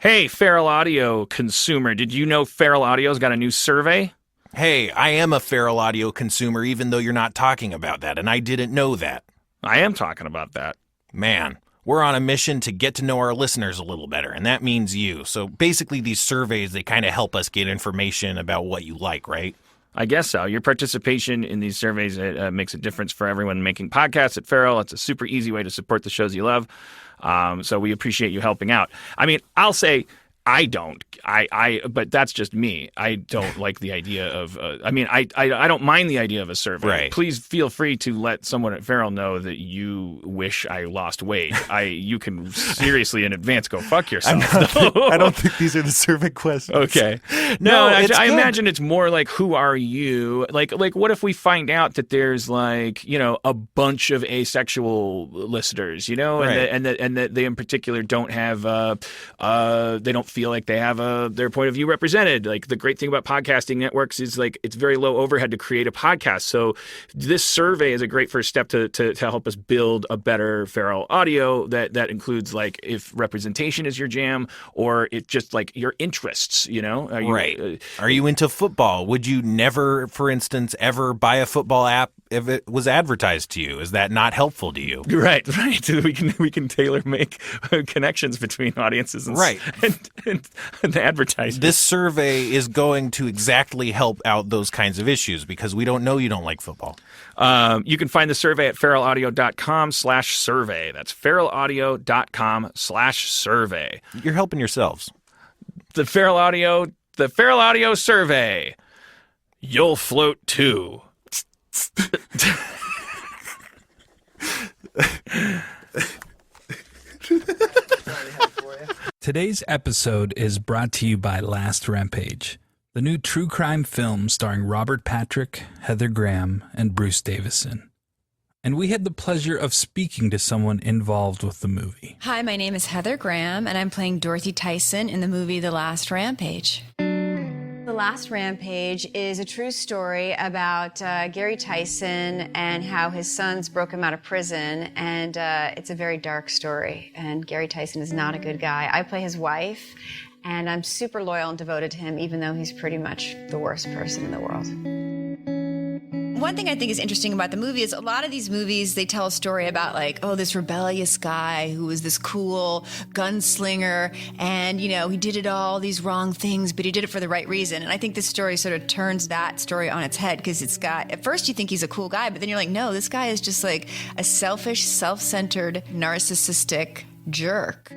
Hey, Feral Audio consumer, did you know Feral Audio's got a new survey? Hey, I am a feral audio consumer even though you're not talking about that, and I didn't know that. I am talking about that. Man, we're on a mission to get to know our listeners a little better, and that means you. So basically these surveys, they kind of help us get information about what you like, right? I guess so. Your participation in these surveys makes a difference for everyone making podcasts at Feral. It's a super easy way to support the shows you love. So we appreciate you helping out. I mean, I'll say I don't. But that's just me. I don't like the idea of. I don't mind the idea of a survey. Right. Please feel free to let someone at Feral know that you wish I lost weight. You can seriously in advance go fuck yourself. I don't think these are the survey questions. Okay. No, I it's good. imagine it's more like, who are you? Like what if we find out that there's a bunch of asexual listeners, Right. and that they in particular don't have they don't feel like they have their point of view represented. Like, the great thing about podcasting networks is it's very low overhead to create a podcast. So this survey is a great first step to help us build a better Feral Audio that includes if representation is your jam, or it just your interests. Are you, Right. Are you into football? Would you never, for instance, ever buy a football app if it was advertised to you? Is that not helpful to you? Right. We can tailor make connections between audiences and Right. and advertisers. This survey is going to exactly help out those kinds of issues because we don't know you don't like football. You can find the survey at feralaudio.com/survey. That's feralaudio.com/survey. You're helping yourselves. The Feral Audio survey. You'll float too. Today's episode is brought to you by Last Rampage, the new true crime film starring Robert Patrick, Heather Graham, and Bruce Davison. And we had the pleasure of speaking to someone involved with the movie. Hi, my name is Heather Graham, and I'm playing Dorothy Tyson in the movie The Last Rampage. The Last Rampage is a true story about Gary Tyson and how his sons broke him out of prison, and it's a very dark story, and Gary Tyson is not a good guy. I play his wife, and I'm super loyal and devoted to him, even though he's pretty much the worst person in the world. One thing I think is interesting about the movie is a lot of these movies, they tell a story about this rebellious guy who was this cool gunslinger and, he did these wrong things, but he did it for the right reason. And I think this story sort of turns that story on its head because at first you think he's a cool guy, but then you're like, no, this guy is just a selfish, self-centered, narcissistic jerk.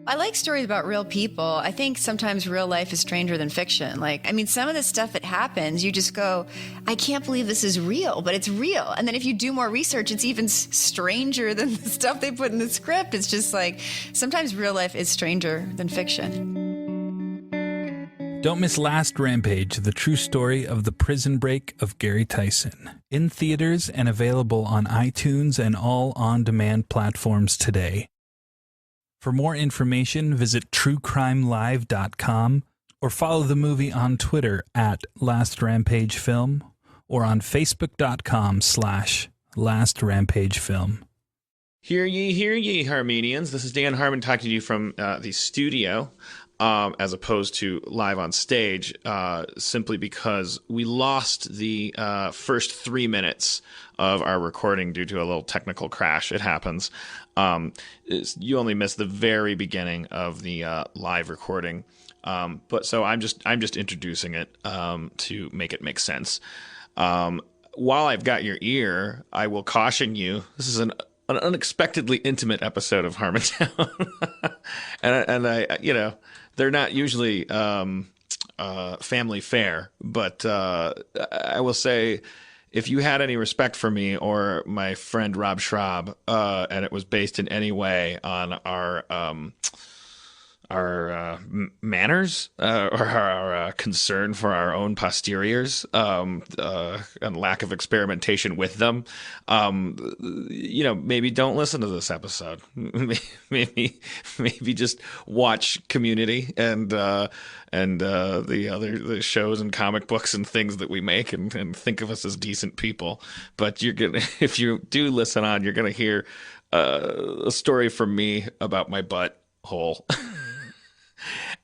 I like stories about real people. I think sometimes real life is stranger than fiction. Some of the stuff that happens, you just go, I can't believe this is real, but it's real. And then if you do more research, it's even stranger than the stuff they put in the script. It's just sometimes real life is stranger than fiction. Don't miss Last Rampage, the true story of the prison break of Gary Tyson. In theaters and available on iTunes and all on-demand platforms today. For more information, visit truecrimelive.com or follow the movie on Twitter at Last Rampage Film or on Facebook.com/Last Rampage Film. Hear ye, Harmonians. This is Dan Harmon talking to you from the studio, as opposed to live on stage, simply because we lost the first 3 minutes of our recording due to a little technical crash. It happens. You only missed the very beginning of the live recording, but so I'm just introducing it to make it make sense. While I've got your ear, I will caution you. This is an unexpectedly intimate episode of Harmontown, and I they're not usually family fare, but I will say, if you had any respect for me or my friend Rob Schraub, and it was based in any way on our manners or our concern for our own posteriors, and lack of experimentation with them, maybe don't listen to this episode. maybe just watch Community and the shows and comic books and things that we make, and think of us as decent people. But if you do listen on, you're gonna hear a story from me about my butt hole.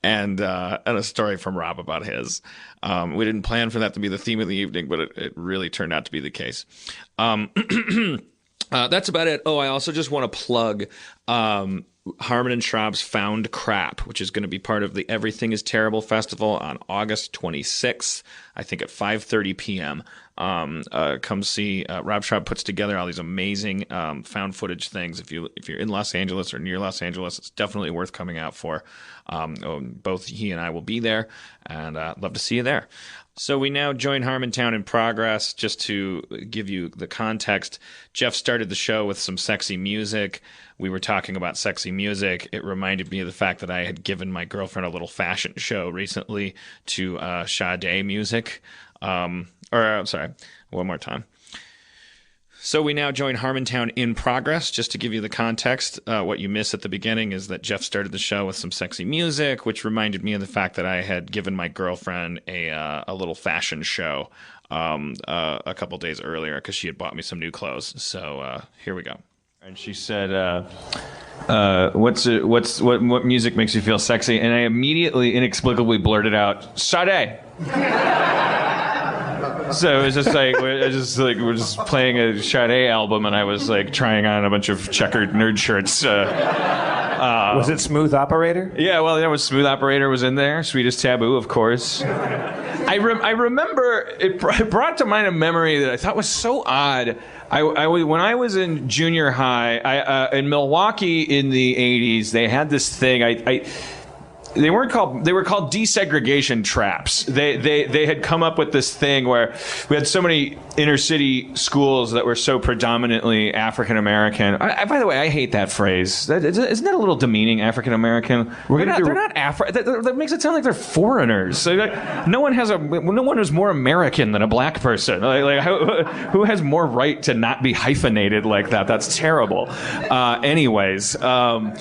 and a story from Rob about his. We didn't plan for that to be the theme of the evening, but it really turned out to be the case. That's about it. Oh, I also just want to plug Harmon and Schraub's Found Crap, which is going to be part of the Everything is Terrible Festival on August 26th, I think at 5:30 p.m. Come see. Rob Schraub puts together all these amazing found footage things. If you're in Los Angeles or near Los Angeles, it's definitely worth coming out for. Both he and I will be there, and love to see you there. So we now join Harmontown in progress. Just to give you the context, Jeff started the show with some sexy music. We were talking about sexy music. It reminded me of the fact that I had given my girlfriend a little fashion show recently to Sade music. I'm sorry, one more time. So we now join Harmontown in progress. Just to give you the context, what you miss at the beginning is that Jeff started the show with some sexy music, which reminded me of the fact that I had given my girlfriend a little fashion show a couple days earlier because she had bought me some new clothes. So here we go. And she said, "What music makes you feel sexy?" And I immediately, inexplicably blurted out, "Sade." So it was just like we're just playing a Sade album, and I was like trying on a bunch of checkered nerd shirts. Was it Smooth Operator? Yeah, well, there was Smooth Operator was in there. Sweetest Taboo, of course. I remember it brought to mind a memory that I thought was so odd. When I was in junior high, in Milwaukee in the 80s, they had this thing. They were called desegregation traps. They had come up with this thing where we had so many inner city schools that were so predominantly African American. By the way, I hate that phrase. Isn't that a little demeaning? African American. They're not That makes it sound like they're foreigners. So, like, no one is more American than a black person. Who has more right to not be hyphenated like that? That's terrible. Anyways, but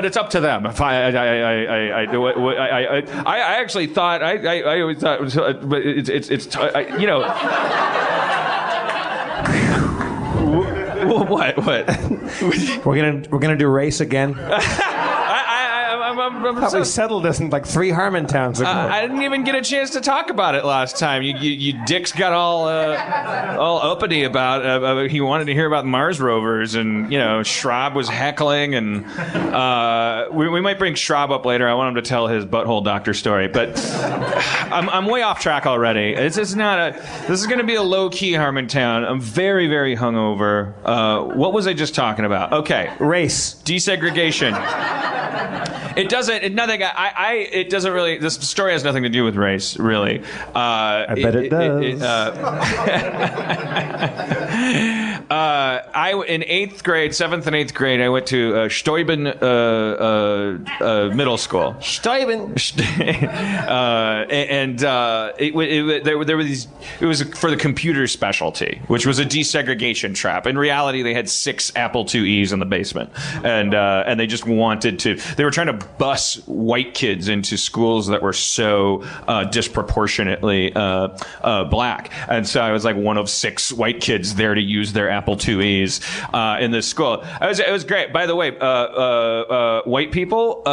it's up to them. If I actually thought I always thought but it's you know. What? We're gonna do race again. We settled this in like 3 Harmontowns ago. I didn't even get a chance to talk about it last time. You dicks got all uppity about he wanted to hear about Mars rovers, and Schraub was heckling, and we might bring Schraub up later. I want him to tell his butthole doctor story, but I'm way off track already. This is going to be a low key Harmontown. I'm very, very hungover. What was I just talking about? Okay, race, desegregation. It doesn't really. This story has nothing to do with race, really. I bet it does. In 8th grade, 7th and 8th grade, I went to Steuben Middle School. Steuben. There were these. It was for the computer specialty, which was a desegregation trap. In reality, they had 6 Apple IIe's in the basement, and they just wanted to. They were trying to bus white kids into schools that were so disproportionately black, and so I was like one of 6 white kids there to use their Apple IIe's in this school. It was great. By the way, white people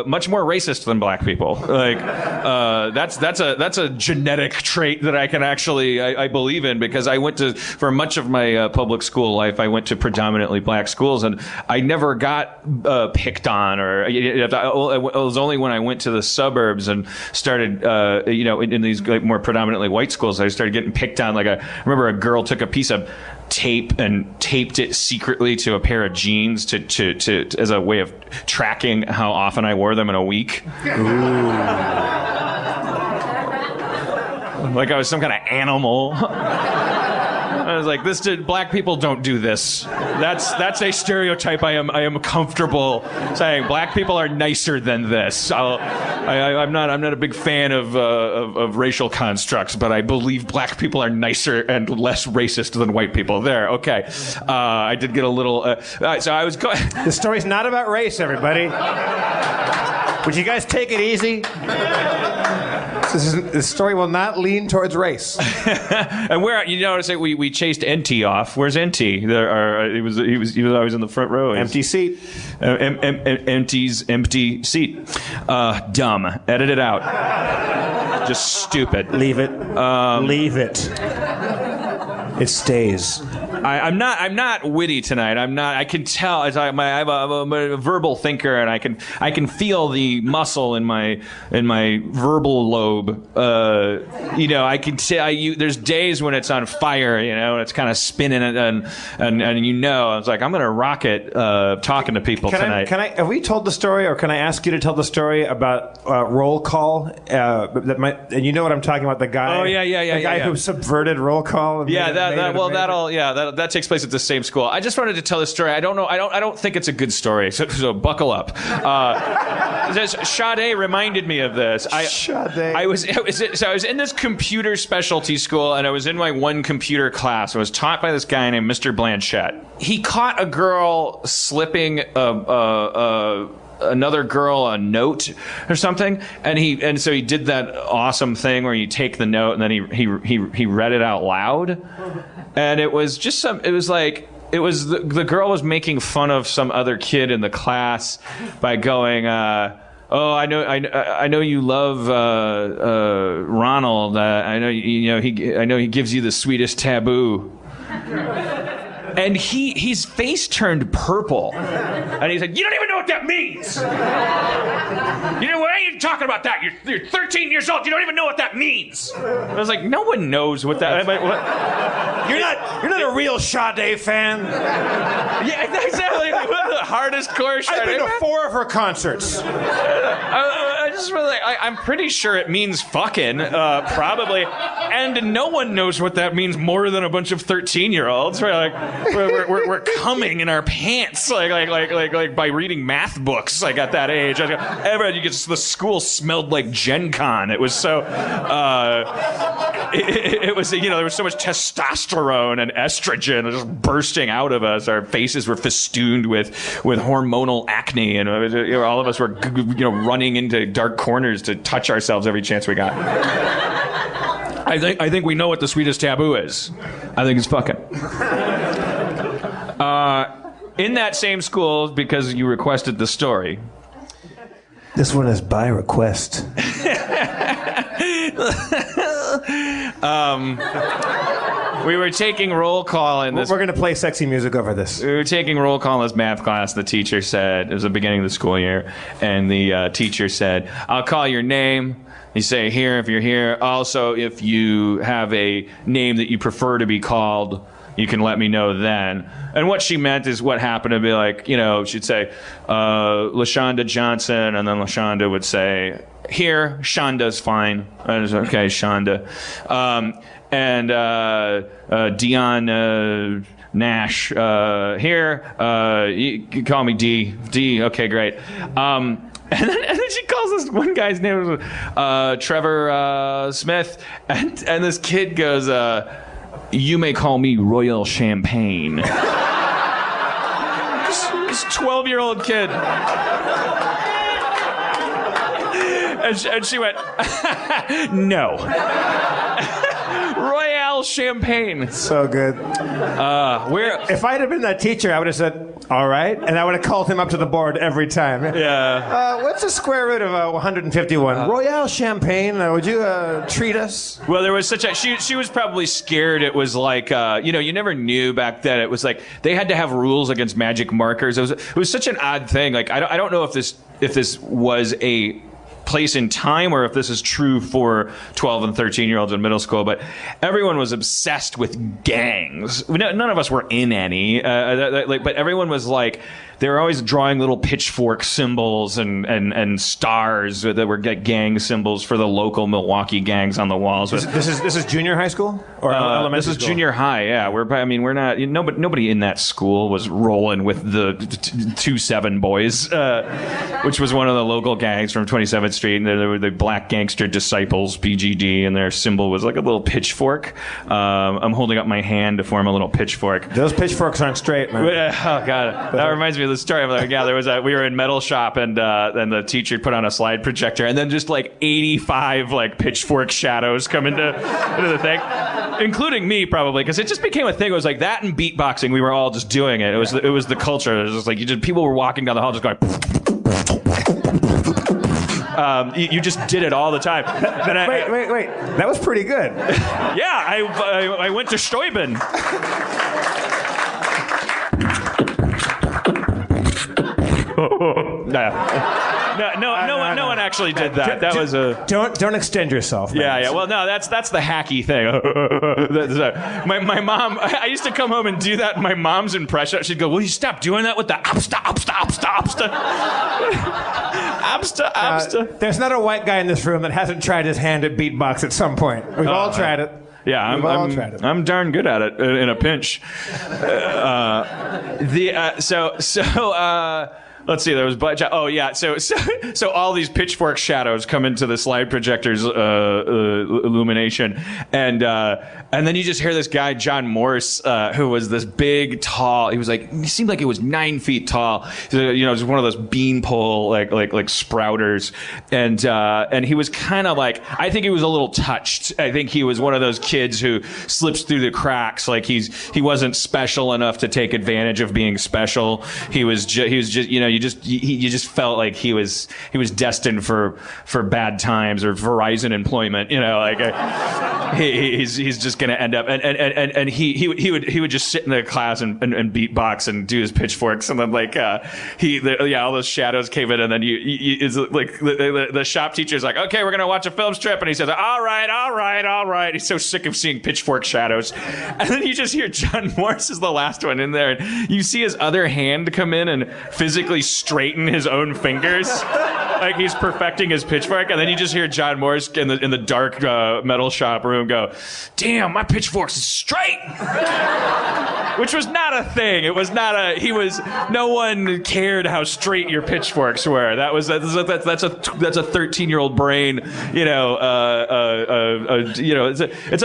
much more racist than black people. Like that's a genetic trait that I can actually I believe in, because I went to, for much of my public school life, I went to predominantly black schools, and I never got picked on, or it was only when I went to the suburbs and started in these like more predominantly white schools, I started getting picked on. Like I remember a girl took a piece of tape and taped it secretly to a pair of jeans to as a way of tracking how often I wore them in a week. Ooh. Like I was some kind of animal. I was like, black people don't do this. That's a stereotype I am comfortable saying. Black people are nicer than this. I'm not a big fan of racial constructs, but I believe black people are nicer and less racist than white people. There, okay. I did get a little. So I was going. The story's not about race, everybody. Would you guys take it easy? This story will not lean towards race. And where you notice that we chased NT off. Where's NT? He was always in the front row. Empty seat. Empty's empty seat. Dumb. Edit it out. Just stupid. Leave it. Leave it. It stays. I'm not witty tonight. I can tell. I'm a verbal thinker, and I can feel the muscle in my verbal lobe. I can tell you. There's days when it's on fire. And it's kind of spinning, and I was like, I'm gonna rock it talking to people tonight. Have we told the story, or can I ask you to tell the story about roll call? And you know what I'm talking about? The guy. Oh yeah. The guy who subverted roll call. That takes place at the same school. I just wanted to tell this story. I don't know. I don't think it's a good story. So buckle up. Sade reminded me of this. Sade. I was in this computer specialty school, and I was in my one computer class. I was taught by this guy named Mr. Blanchett. He caught a girl slipping another girl a note or something, and so he did that awesome thing where you take the note and then he read it out loud, and it was just the girl was making fun of some other kid in the class by going, oh, I know you love Ronald. I know he gives you the sweetest taboo. And his face turned purple. And he said, "You don't even know what that means. Why are you talking about that? You're 13 years old. You don't even know what that means." I was like, no one knows what that... You're not a real Sade fan. Yeah, exactly. The hardest core Sade. I've been to 4 of her concerts. I just really, I'm pretty sure it means fucking, probably. And no one knows what that means more than a bunch of 13-year-olds. We're coming in our pants, like by reading math books. Like at that age, the school smelled like Gen Con. It was so, it was there was so much testosterone and estrogen just bursting out of us. Our faces were festooned with hormonal acne, and all of us were running into dark corners to touch ourselves every chance we got. I think we know what the sweetest taboo is. I think it's fucking. In that same school, because you requested the story. This one is by request. We were taking roll call in this. We're going to play sexy music over this. We were taking roll call in this math class. The teacher said, it was the beginning of the school year, and the teacher said, "I'll call your name. You say here if you're here. Also, if you have a name that you prefer to be called, you can let me know then." And what she meant is what happened to be like, she'd say, LaShonda Johnson, and then LaShonda would say, "Here, Shonda's fine." I was okay, Shonda. And Dion Nash, here, you can call me D. D, okay, great. And then she calls this one guy's name, Trevor Smith, and this kid goes, "You may call me Royal Champagne." This 12-year-old kid. And she went, "No." Royale Champagne. So good. If I'd have been that teacher, I would have said, "All right," and I would have called him up to the board every time. Yeah. What's the square root of 151? Royale Champagne. Would you treat us? Well, there was such a... She was probably scared. It was like, you never knew back then. It was like they had to have rules against magic markers. It was such an odd thing. Like, I don't know if this was a place in time or if this is true for 12 and 13-year-olds in middle school, but everyone was obsessed with gangs. None of us were in any, but everyone was like, they were always drawing little pitchfork symbols and stars that were gang symbols for the local Milwaukee gangs on the walls. This is junior high school or elementary school? This is junior high. Yeah, we're not. Nobody in that school was rolling with the 2-7 boys, which was one of the local gangs from 27th Street. And there were the Black Gangster Disciples, BGD, and their symbol was like a little pitchfork. I'm holding up my hand to form a little pitchfork. Those pitchforks aren't straight, man. Oh god, that reminds me. the story. I'm like, yeah, we were in metal shop, and the teacher put on a slide projector, and then just like 85 like pitchfork shadows come into the thing, including me probably, because it just became a thing. It was like that and beatboxing. We were all just doing it. It was the culture. It was just like people were walking down the hall just going. You just did it all the time. Wait. That was pretty good. Yeah, I went to Steuben. No one actually did that. That was a... Don't extend yourself, man. Yeah. Well, no, that's the hacky thing. My mom, I used to come home and do that in my mom's impression. She'd go, will you stop doing that with the absta. There's not a white guy in this room that hasn't tried his hand at beatbox at some point. We've all tried it. Yeah, I'm darn good at it in a pinch. Let's see. There was so all these pitchfork shadows come into the slide projector's illumination, and then you just hear this guy John Morse, who was this big, tall. He seemed like he was 9 feet tall. Just one of those beanpole like sprouters, and he was kind of like, I think he was a little touched. I think he was one of those kids who slips through the cracks. Like he wasn't special enough to take advantage of being special. He was just you just felt like he was destined for bad times or Verizon employment. He's just going to end up and he would just sit in the class and beatbox and do his pitchforks, and then all those shadows came in, and then it's like the shop teacher's like, okay, we're going to watch a film strip, and he says, all right. He's so sick of seeing pitchfork shadows, and then you just hear John Morse is the last one in there, and you see his other hand come in and physically straighten his own fingers like he's perfecting his pitchfork, and then you just hear John Morse in the dark metal shop room go, damn, my pitchfork's straight. Which was not a thing. It was not no one cared how straight your pitchforks were. That's a 13-year-old brain,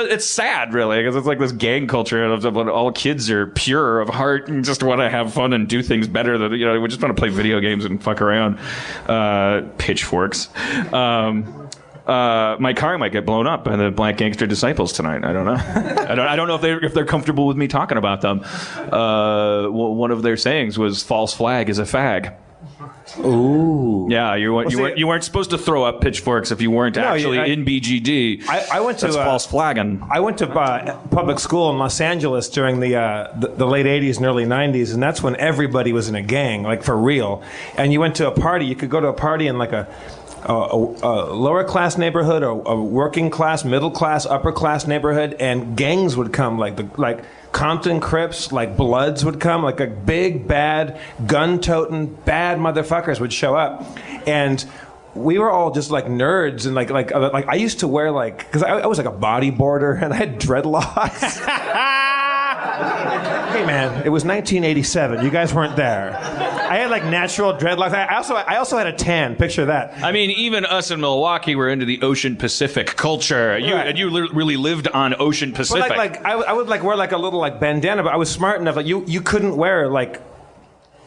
it's sad really, because it's like this gang culture of all kids are pure of heart and just want to have fun and do things better than, we just want to play video games and fuck around. Pitchforks. My car might get blown up by the Black Gangster Disciples tonight. I don't know. I don't know if they're comfortable with me talking about them. One of their sayings was "false flag is a fag." Ooh. Yeah, you weren't supposed to throw up pitchforks if you weren't actually in BGD. I went to That's false flagging. I went to public school in Los Angeles during the late 80s and early 90s, and that's when everybody was in a gang, like for real. And you went to a party. You could go to a party in like a lower class neighborhood or a working class, middle class, upper class neighborhood, and gangs would come, like Compton Crips, like Bloods would come, like a big, bad, gun-toting, bad motherfuckers would show up. And we were all just like nerds, and like I used to wear because I was like a bodyboarder and I had dreadlocks. Hey man, it was 1987. You guys weren't there. I had like natural dreadlocks. I also had a tan. Picture that. I mean, even us in Milwaukee were into the Ocean Pacific culture. You really lived on Ocean Pacific. But I would wear like a little bandana, but I was smart enough. Like you couldn't wear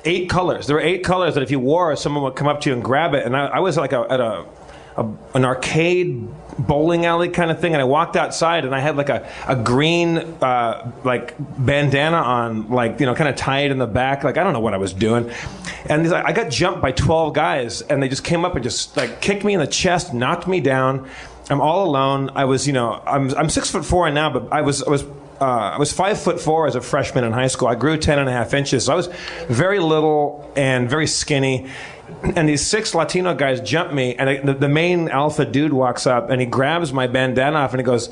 8 colors. There were 8 colors that if you wore, someone would come up to you and grab it. And I was like at an arcade bowling alley kind of thing, and I walked outside and I had like a green bandana on, kind of tied in the back. I don't know what I was doing. And I got jumped by 12 guys, and they just came up and just kicked me in the chest, knocked me down. I'm all alone. I was, I'm 6'4" now, but I was 5'4" as a freshman in high school. I grew 10.5 inches. So I was very little and very skinny. And these 6 Latino guys jump me, and the main alpha dude walks up, and he grabs my bandana off, and he goes,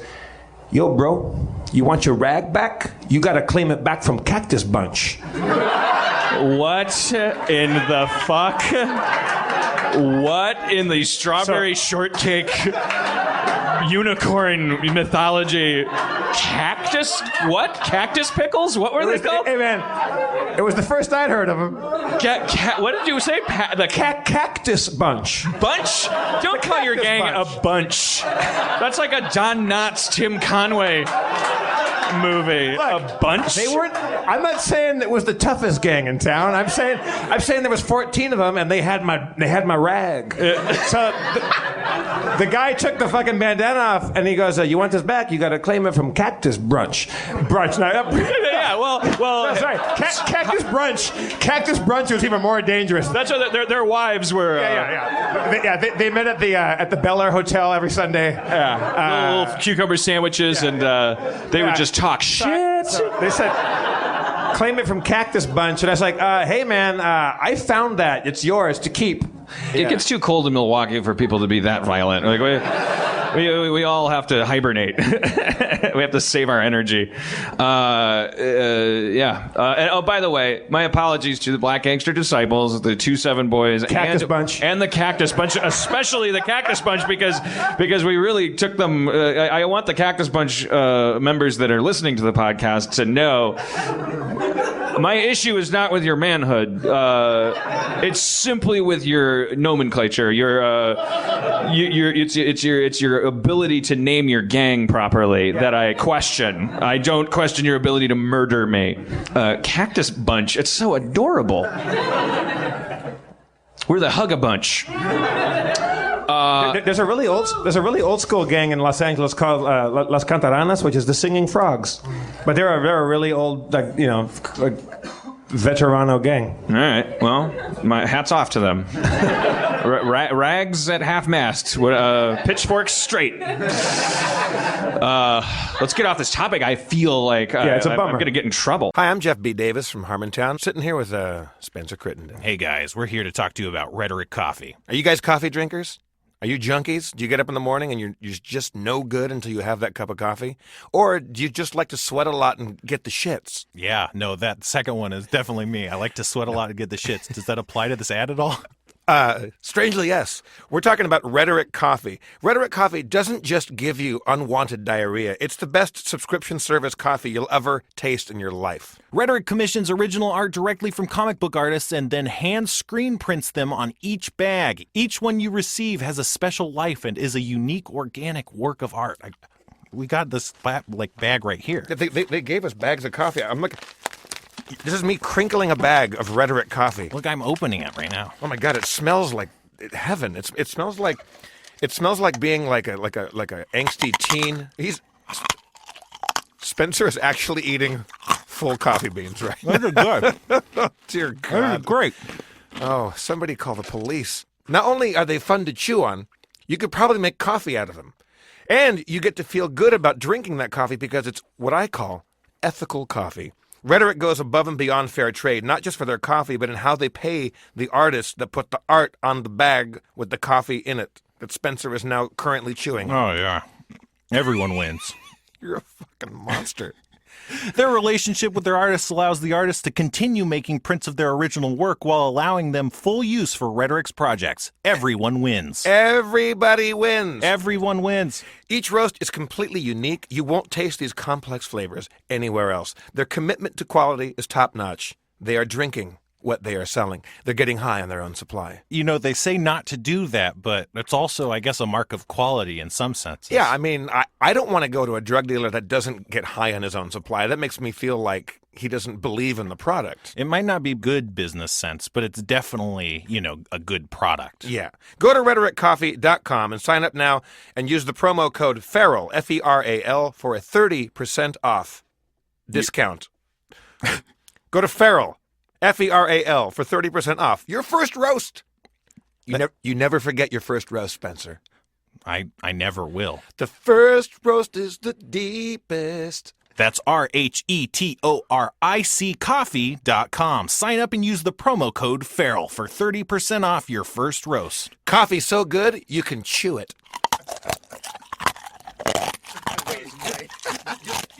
yo, bro, you want your rag back? You got to claim it back from Cactus Bunch. What in the fuck? What in the strawberry shortcake unicorn mythology? Cactus? What? Cactus pickles? What were they called? Hey, man. It was the first I'd heard of them. What did you say? Cactus Bunch. Bunch? Don't call your gang bunch. A bunch. That's like a Don Knotts, Tim Conway movie. Look, a bunch. They weren't. I'm not saying it was the toughest gang in town. I'm saying there was 14 of them, and they had my rag. So the guy took the fucking bandana off, and he goes, "You want this back? You got to claim it from Cactus Brunch." Now, Yeah, well, no, sorry, Cactus Brunch. Cactus Brunch was even more dangerous. that's what their wives were. They met at the Bel Air Hotel every Sunday. Little cucumber sandwiches, and they would just talk shit. So they said, claim it from Cactus Bunch. And I was like, hey, man, I found that. It's yours to keep. It gets too cold in Milwaukee for people to be that violent. Like we all have to hibernate. We have to save our energy. And, oh, by the way, my apologies to the Black Gangster Disciples, the 2-7 boys, Cactus Bunch, and the Cactus Bunch, especially the Cactus Bunch, because we really took them. I want the Cactus Bunch members that are listening to the podcast to know my issue is not with your manhood. It's simply with your nomenclature. It's your ability to name your gang properly that I question. I don't question your ability to murder me. Cactus Bunch. It's so adorable. We're the Hug a Bunch. There's a really old school gang in Los Angeles called Las Cantaranas, which is the Singing Frogs. But they're a really old, veterano gang. All right. Well, my hats off to them. Rags at half-mast. Pitchforks straight. Let's get off this topic. I feel like it's a bummer. I'm going to get in trouble. Hi, I'm Jeff B. Davis from Harmontown, sitting here with Spencer Crittenden. Hey guys, we're here to talk to you about Rhetoric Coffee. Are you guys coffee drinkers? Are you junkies? Do you get up in the morning and you're just no good until you have that cup of coffee? Or do you just like to sweat a lot and get the shits? Yeah, no, that second one is definitely me. I like to sweat a lot and get the shits. Does that apply to this ad at all? Strangely, yes. We're talking about Rhetoric Coffee. Rhetoric Coffee doesn't just give you unwanted diarrhea. It's the best subscription service coffee you'll ever taste in your life. Rhetoric commissions original art directly from comic book artists and then hand screen prints them on each bag. Each one you receive has a special life and is a unique organic work of art. We got this bag right here. They gave us bags of coffee. I'm looking. This is me crinkling a bag of Rhetoric Coffee. Look, I'm opening it right now. Oh my God! It smells like heaven. It smells like being like a angsty teen. Spencer is actually eating full coffee beans right now. Those are good. Dear God, Those are great. Oh, somebody call the police. Not only are they fun to chew on, you could probably make coffee out of them, and you get to feel good about drinking that coffee because it's what I call ethical coffee. Rhetoric goes above and beyond fair trade, not just for their coffee, but in how they pay the artists that put the art on the bag with the coffee in it that Spencer is now currently chewing. Oh, yeah. Everyone wins. You're a fucking monster. Their relationship with their artists allows the artists to continue making prints of their original work while allowing them full use for Rhetoric's projects. Everyone wins. Everybody wins. Everyone wins. Each roast is completely unique. You won't taste these complex flavors anywhere else. Their commitment to quality is top-notch. They are drinking what they are selling. They're getting high on their own supply. You know, they say not to do that, but it's also, I guess, a mark of quality in some senses. Yeah, I mean, I don't want to go to a drug dealer that doesn't get high on his own supply. That makes me feel like he doesn't believe in the product. It might not be good business sense, but it's definitely, a good product. Yeah. Go to rhetoriccoffee.com and sign up now and use the promo code FERAL, F-E-R-A-L, for a 30% off discount. Go to FERAL, F-E-R-A-L, for 30% off your first roast. You never forget your first roast, Spencer. I never will. The first roast is the deepest. That's RHETORIC coffee.com. Sign up and use the promo code FERAL for 30% off your first roast. Coffee so good, you can chew it. Did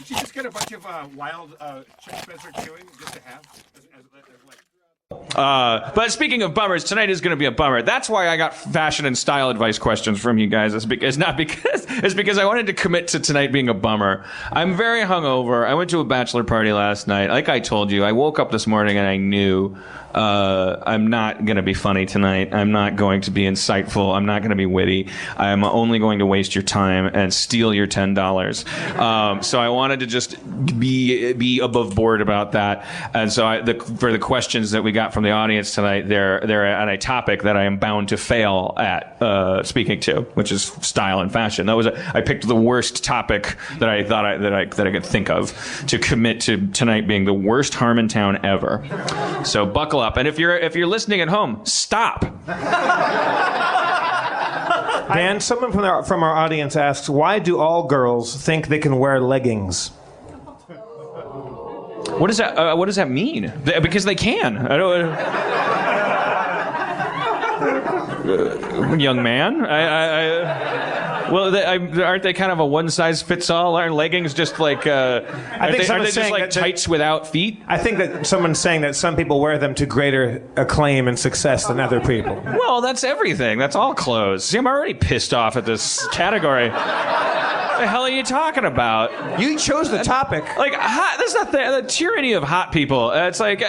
you just get a bunch of wild Spencer chewing just to have? But speaking of bummers, tonight is going to be a bummer. That's why I got fashion and style advice questions from you guys. It's because I wanted to commit to tonight being a bummer. I'm very hungover. I went to a bachelor party last night. Like I told you, I woke up this morning and I knew I'm not going to be funny tonight. I'm not going to be insightful. I'm not going to be witty. I'm only going to waste your time and steal your $10. So I wanted to just be above board about that. And so for the questions that we got from the audience tonight, they're at a topic that I am bound to fail at speaking to, which is style and fashion. I picked the worst topic that I thought that I could think of to commit to tonight being the worst Harmontown ever. So buckle up, and if you're listening at home, stop. Dan, someone from our audience asks, why do all girls think they can wear leggings? What does that mean? Because they can. I don't. Young man, aren't they kind of a one-size-fits-all? Aren't leggings just like? Are they just like tights without feet? I think that someone's saying that some people wear them to greater acclaim and success than other people. Well, that's everything. That's all clothes. See, I'm already pissed off at this category. What the hell are you talking about? You chose the topic. Like, that's not the tyranny of hot people. It's like,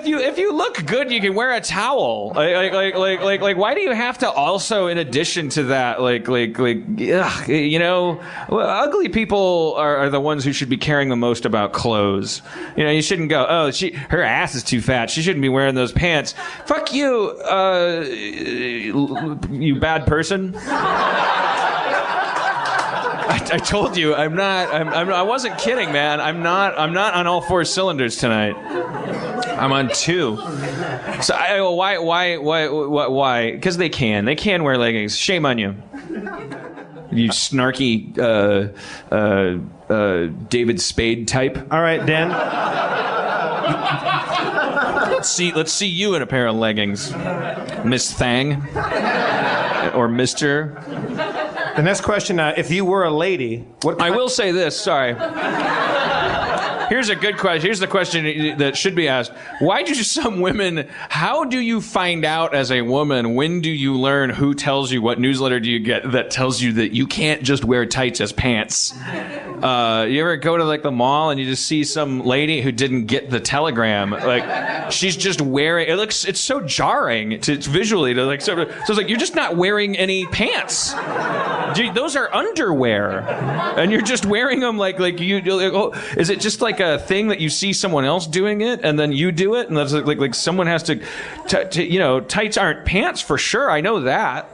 if you look good, you can wear a towel. Like, why do you have to also, in addition to that, ugly people are the ones who should be caring the most about clothes. You shouldn't go, oh, her ass is too fat. She shouldn't be wearing those pants. Fuck you, you bad person. I told you, I wasn't kidding, man. I'm not on all four cylinders tonight. I'm on 2. So why? Because they can wear leggings. Shame on you. You snarky David Spade type. All right, Dan. Let's see you in a pair of leggings, Miss Thang or Mister. The next question: if you were a lady, I will say this. Sorry. Here's a good question. Here's the question that should be asked. How do you find out as a woman, when do you learn, who tells you, what newsletter do you get that tells you that you can't just wear tights as pants? You ever go to the mall and you just see some lady who didn't get the telegram? She's just wearing, it's so jarring to visually to so it's like, you're just not wearing any pants. Those are underwear. And you're just wearing them is it just like a thing that you see someone else doing it and then you do it, and that's like someone has to tights aren't pants for sure. I know that.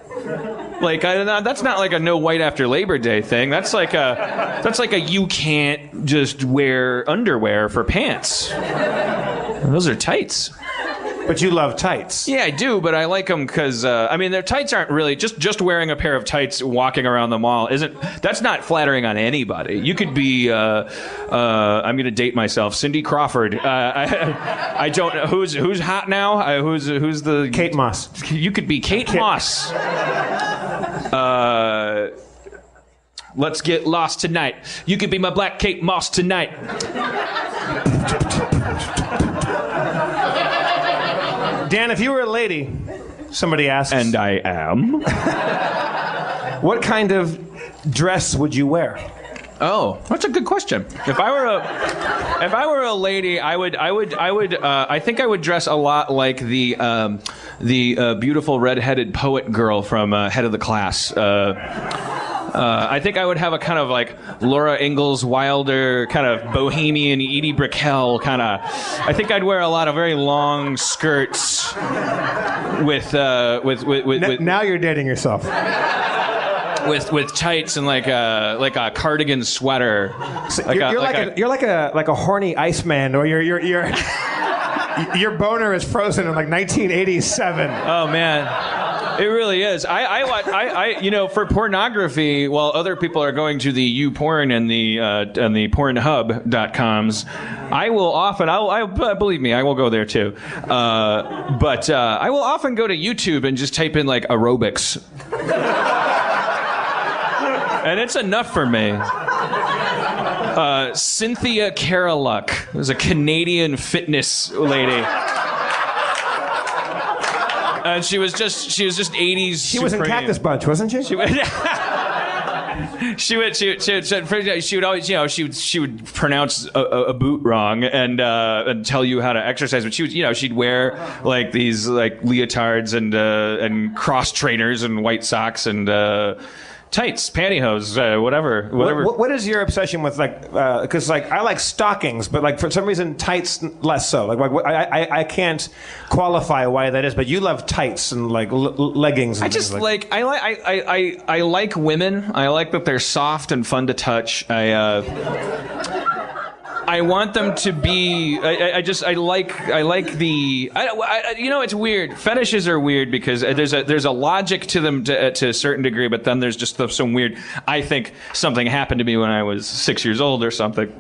That's not like a no white after Labor Day thing. That's like a you can't just wear underwear for pants. Those are tights. But you love tights. Yeah, I do, but I like them because, their tights aren't really, just wearing a pair of tights walking around the mall that's not flattering on anybody. You could be, I'm going to date myself, Cindy Crawford. I don't know, who's hot now? Who's the... Kate Moss. You could be Kate Moss. Let's get lost tonight. You could be my black Kate Moss tonight. Dan, if you were a lady, somebody asks. And I am. What kind of dress would you wear? Oh, that's a good question. If I were a lady, I think I would dress a lot like the beautiful redheaded poet girl from Head of the Class. I think I would have a kind of like Laura Ingalls Wilder, kind of bohemian Edie Brickell kind of. I think I'd wear a lot of very long skirts with. Now you're dating yourself. With tights and like a cardigan sweater. So you're like a horny Iceman, or your boner is frozen in like 1987. Oh man. It really is. I for pornography, while other people are going to the YouPorn and the Pornhub.coms, I will often, believe me, I will go there too. But I will often go to YouTube and just type in like aerobics. And it's enough for me. Cynthia Caroluck was a Canadian fitness lady. And she was just 80s. She was in Cactus Bunch, wasn't she? She would always, she would pronounce a boot wrong and tell you how to exercise. But she'd wear like these like leotards and cross trainers and white socks and tights, pantyhose, whatever. What is your obsession with because I like stockings, but like for some reason tights less so. I can't qualify why that is, but you love tights and like leggings. And I just I like women. I like that they're soft and fun to touch. I want them to be. I like the. It's weird. Fetishes are weird because there's a logic to them to a certain degree, but then there's just some weird. I think something happened to me when I was 6 years old or something.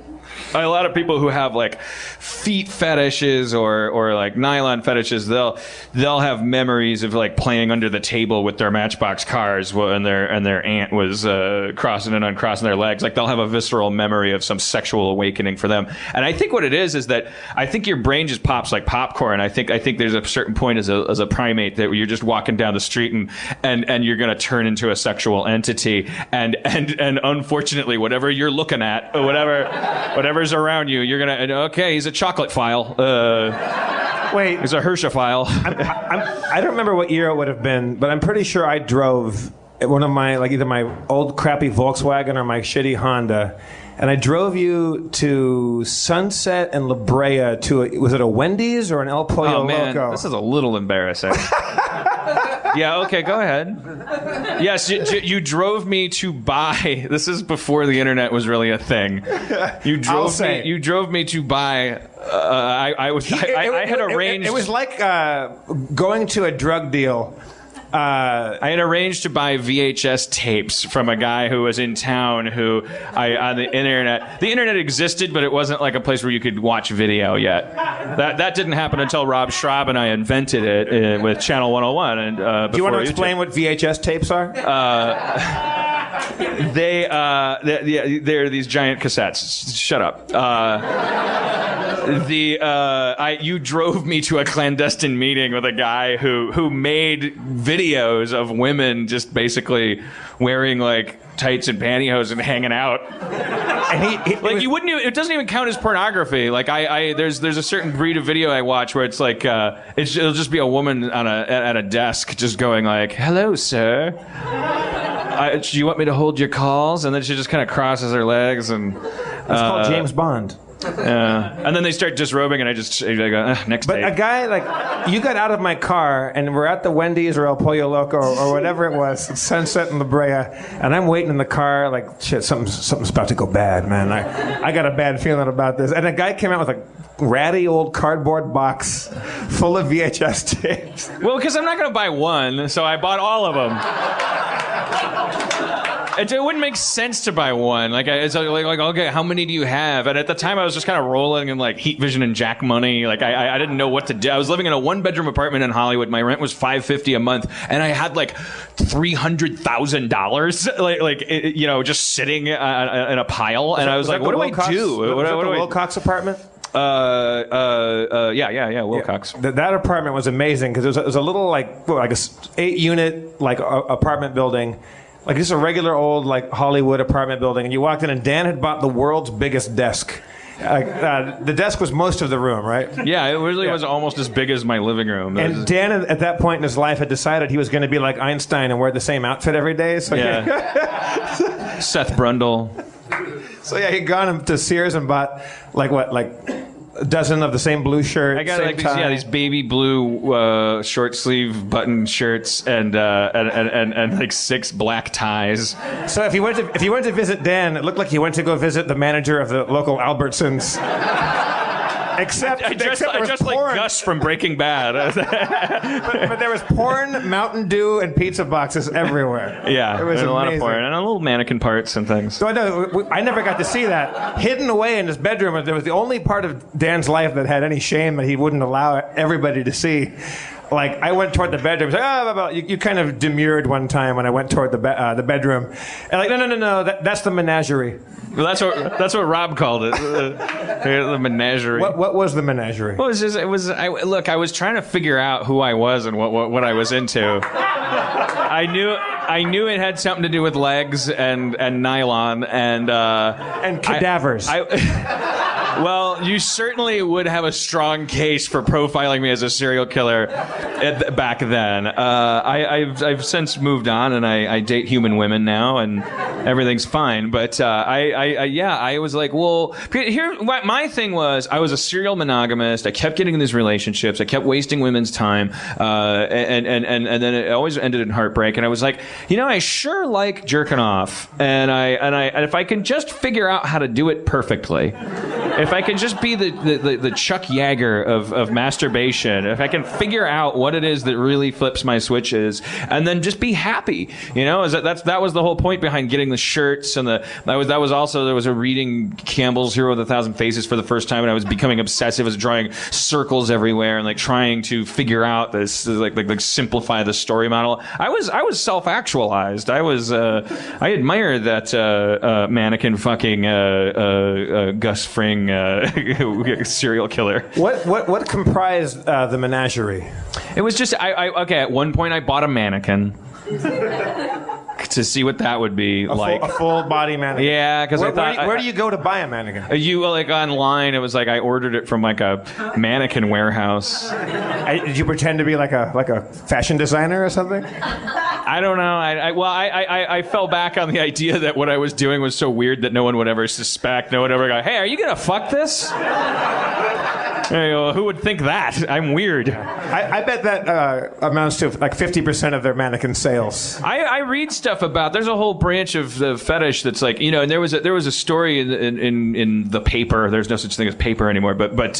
A lot of people who have like feet fetishes or like nylon fetishes, they'll have memories of like playing under the table with their Matchbox cars and their aunt was crossing and uncrossing their legs. Like they'll have a visceral memory of some sexual awakening for them. And I think what it is that I think your brain just pops like popcorn. I think there's a certain point as a primate that you're just walking down the street and you're gonna turn into a sexual entity and unfortunately whatever you're looking at or whatever's around you, you're gonna okay. He's a chocolate file. Wait, he's a Hershey-phile. I don't remember what year it would have been, but I'm pretty sure I drove one of my either my old crappy Volkswagen or my shitty Honda, and I drove you to Sunset and La Brea was it a Wendy's or an El Pollo Loco? This is a little embarrassing. Yeah, okay, go ahead. Yes, you drove me to buy. This is before the internet was really a thing. You drove me to buy. I had arranged. It was like going to a drug deal. I had arranged to buy VHS tapes from a guy who was in town who on the internet. The internet existed, but it wasn't like a place where you could watch video yet. That didn't happen until Rob Schraub and I invented it with Channel 101. And do you want to explain what VHS tapes are? They're these giant cassettes. Shut up. You drove me to a clandestine meeting with a guy who made videos of women just basically wearing like tights and pantyhose and hanging out. And you wouldn't even, it doesn't even count as pornography. Like there's a certain breed of video I watch where it's like it'll just be a woman at a desk just going like, "Hello, sir. Do you want me to hold your calls?" And then she just kind of crosses her legs and. It's called James Bond. And then they start disrobing, and I go, next But tape. a guy, like, you got out of my car, and we're at the Wendy's or El Pollo Loco or whatever it was, Sunset in La Brea, and I'm waiting in the car, like, shit, something's about to go bad, man. I got a bad feeling about this. And a guy came out with a ratty old cardboard box full of VHS tapes. Well, because I'm not going to buy one, so I bought all of them. It wouldn't make sense to buy one. It's like, okay, how many do you have? And at the time, I was just kind of rolling in like Heat Vision and Jack money. Like I didn't know what to do. I was living in a 1-bedroom apartment in Hollywood. My rent was $550 a month, and I had like $300,000, just sitting in a pile. And I was like, what do I do? Was that the Wilcox apartment? Yeah, Wilcox. That apartment was amazing because it was a little like a 8-unit like apartment building. Like just a regular old like Hollywood apartment building, and you walked in, and Dan had bought the world's biggest desk. The desk was most of the room, right? Yeah, it really was almost as big as my living room. And Dan, at that point in his life, had decided he was going to be like Einstein and wear the same outfit every day. So yeah. Seth Brundle. So yeah, he'd gone to Sears and bought like a dozen of the same blue shirt. I got these baby blue short sleeve button shirts and like 6 black ties. So if you went to visit Dan, it looked like you went to go visit the manager of the local Albertsons. Except I dressed like Gus from Breaking Bad. but there was porn, Mountain Dew, and pizza boxes everywhere. Yeah, it was a lot of porn and a little mannequin parts and things. So I never got to see that. Hidden away in his bedroom, there was the only part of Dan's life that had any shame that he wouldn't allow everybody to see. Like I went toward the bedroom. Like, you kind of demurred one time when I went toward the bedroom, and like no, that's the menagerie. Well, that's what Rob called it, the menagerie. What was the menagerie? Well, I was trying to figure out who I was and what I was into. I I knew it had something to do with legs and nylon and cadavers. Well, you certainly would have a strong case for profiling me as a serial killer back then. I've since moved on, and I date human women now, and everything's fine. But I was like, well, my thing was, I was a serial monogamist. I kept getting in these relationships. I kept wasting women's time, and then it always ended in heartbreak. And I was like, I sure like jerking off, and if I can just figure out how to do it perfectly. If I can just be the Chuck Yeager of masturbation, if I can figure out what it is that really flips my switches, and then just be happy, that was the whole point behind getting the shirts and there was a reading Campbell's Hero of the Thousand Faces for the first time, and I was becoming obsessive. I was drawing circles everywhere and like trying to figure out this like simplify the story model. I was self-actualized. I admire that mannequin fucking Gus Fring serial killer. What comprised the menagerie? It was just okay. At one point, I bought a mannequin to see what that would be like. A full body mannequin. Yeah, because I thought. Where do you go to buy a mannequin? You online. It was like I ordered it from like a mannequin warehouse. Did you pretend to be like a fashion designer or something? I don't know. I fell back on the idea that what I was doing was so weird that no one would ever suspect. No one would ever go, "Hey, are you gonna fuck this?" Hey, well, who would think that? I'm weird. I bet that amounts to like 50% of their mannequin sales. I read stuff about. There's a whole branch of the fetish that's like, and there was a story in the paper. There's no such thing as paper anymore, but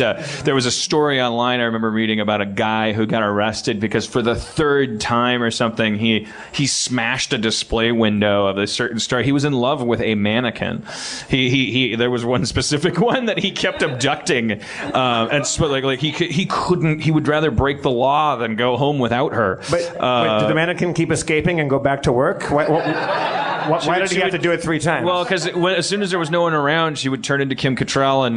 there was a story online I remember reading about a guy who got arrested because for the third time or something he smashed a display window of a certain store. He was in love with a mannequin. There was one specific one that he kept abducting. And so, like he couldn't. He would rather break the law than go home without her. But did the mannequin keep escaping and go back to work? Why did he have to do it 3 times? Well, because as soon as there was no one around, she would turn into Kim Cattrall, and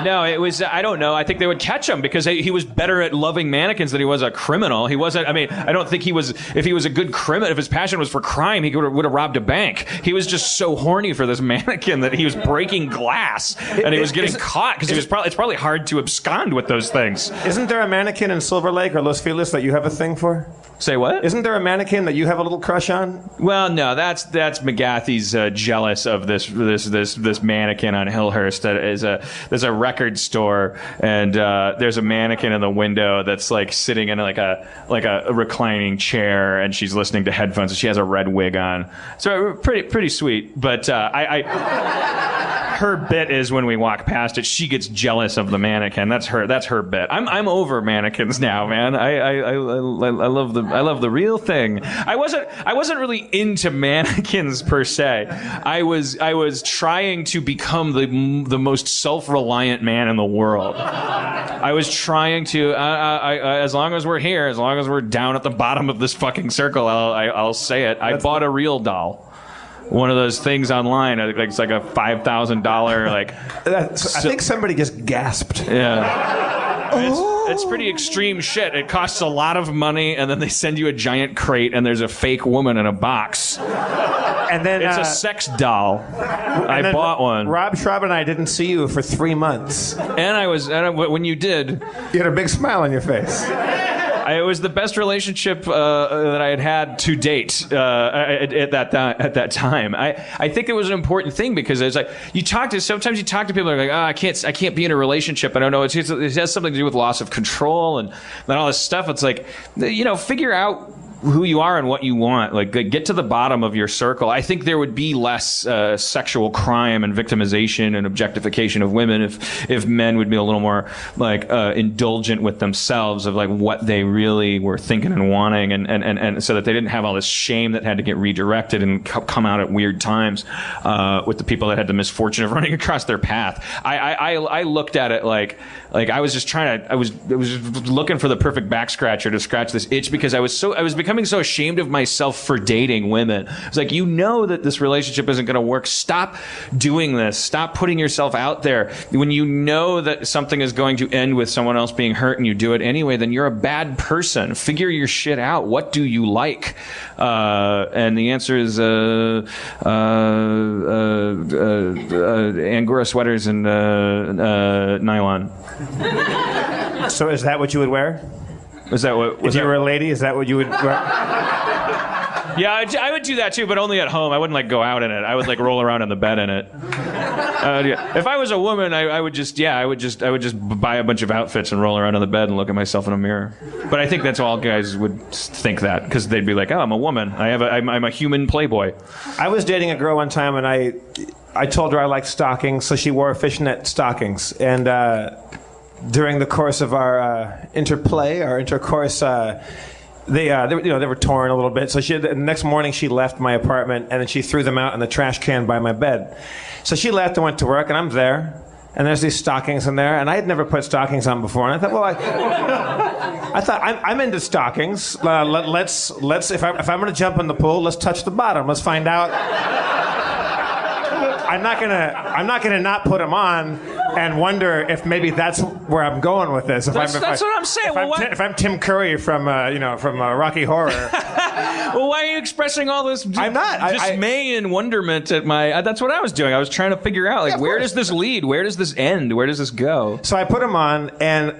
no, it was I don't know. I think they would catch him because he was better at loving mannequins than he was a criminal. He wasn't. I mean, I don't think he was. If he was a good criminal, if his passion was for crime, he would have robbed a bank. He was just so horny for this mannequin that he was breaking glass, and he was getting caught because it's probably hard to abscond with those things. Isn't there a mannequin in Silver Lake or Los Feliz that you have a thing for? Say what? Isn't there a mannequin that you have a little crush on? Well, no, that's McGathy's jealous of this mannequin on Hillhurst. There's a record store, and there's a mannequin in the window that's like sitting in like a reclining chair, and she's listening to headphones, and she has a red wig on. So pretty sweet. But her bit is when we walk past it, she gets jealous of the mannequin. That's her bit. I'm over mannequins now, man. I love the real thing. I wasn't really into mannequins per se. I was trying to become the most self-reliant man in the world. I was trying to as long as we're here, as long as we're down at the bottom of this fucking circle, I'll say it. I bought a real doll. One of those things online, it's like a $5,000 like. I think somebody just gasped. Yeah. It's pretty extreme shit. It costs a lot of money, and then they send you a giant crate, and there's a fake woman in a box. And then it's a sex doll. I bought one. Rob Schraub and I didn't see you for 3 months. And when you did, you had a big smile on your face. It was the best relationship that I had to date at that time. I think it was an important thing because it's like sometimes you talk to people who are like, I can't be in a relationship. I don't know. It has something to do with loss of control and all this stuff. It's like, figure out who you are and what you want. Like, get to the bottom of your circle. I think there would be less sexual crime and victimization and objectification of women if men would be a little more like indulgent with themselves of like what they really were thinking and wanting, and so that they didn't have all this shame that had to get redirected and come out at weird times with the people that had the misfortune of running across their path. I looked at it like I was just trying to I was just looking for the perfect back scratcher to scratch this itch because I was becoming so ashamed of myself for dating women. It's like, you know that this relationship isn't going to work. Stop doing this. Stop putting yourself out there. When you know that something is going to end with someone else being hurt and you do it anyway, then you're a bad person. Figure your shit out. What do you like? And the answer is Angora sweaters and nylon. So is that what you would wear? Was that what? If you were a lady, is that what you would wear? Yeah, I would do that too, but only at home. I wouldn't like go out in it. I would like roll around in the bed in it. Yeah. If I was a woman, I would just buy a bunch of outfits and roll around in the bed and look at myself in a mirror. But I think that's all guys would think that, because they'd be like, oh, I'm a woman. I'm a human playboy. I was dating a girl one time, and I told her I liked stockings, so she wore fishnet stockings. And during the course of our intercourse, they were torn a little bit. So the next morning she left my apartment, and then she threw them out in the trash can by my bed. So she left and went to work, and I'm there, and there's these stockings in there, and I had never put stockings on before, and I thought, well, I'm into stockings. Let's if I'm going to jump in the pool, let's touch the bottom. Let's find out. I'm not gonna not put them on and wonder if maybe that's where I'm going with this. That's what I'm saying. If I'm Tim Curry from Rocky Horror. Well, why are you expressing all this? I'm not dismay and wonderment at my. That's what I was doing. I was trying to figure out, like, where does this lead? Where does this end? Where does this go? So I put them on, and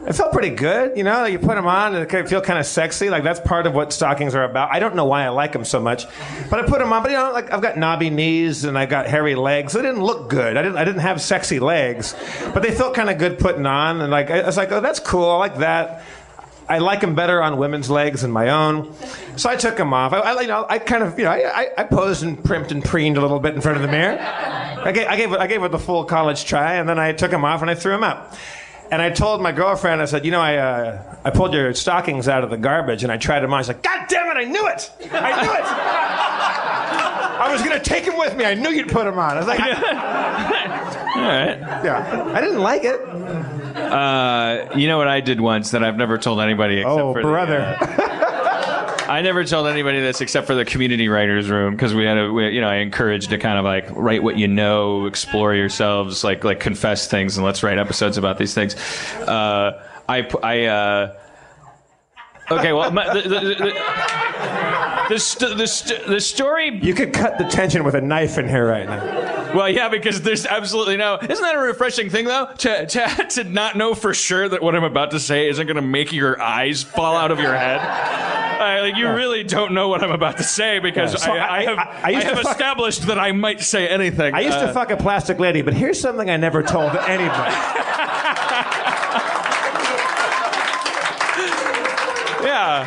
it felt pretty good, You put them on and it feel kind of sexy. Like, that's part of what stockings are about. I don't know why I like them so much, but I put them on. But like, I've got knobby knees and I got hairy legs. They didn't look good. I didn't have sexy legs, but they felt kind of good putting on. And like, I was like, oh, that's cool. I like that. I like them better on women's legs than my own. So I took them off. I posed and primped and preened a little bit in front of the mirror. I gave it the full college try, and then I took them off and I threw them out. And I told my girlfriend, I said, I pulled your stockings out of the garbage and I tried them on. She's like, God damn it, I knew it! I knew it! I was going to take them with me. I knew you'd put them on. I was like, all right. Yeah. I didn't like it. You know what I did once that I've never told anybody except for brother. I never told anybody this except for the community writers room, because I encouraged to kind of like write what you know, explore yourselves, like confess things, and let's write episodes about these things. Okay, well, the story. You could cut the tension with a knife in here right now. Well, yeah, because there's absolutely no. Isn't that a refreshing thing, though? To not know for sure that what I'm about to say isn't going to make your eyes fall out of your head. You really don't know what I'm about to say, because yeah. So I have established that I might say anything. I used to fuck a plastic lady, but here's something I never told anybody. Yeah.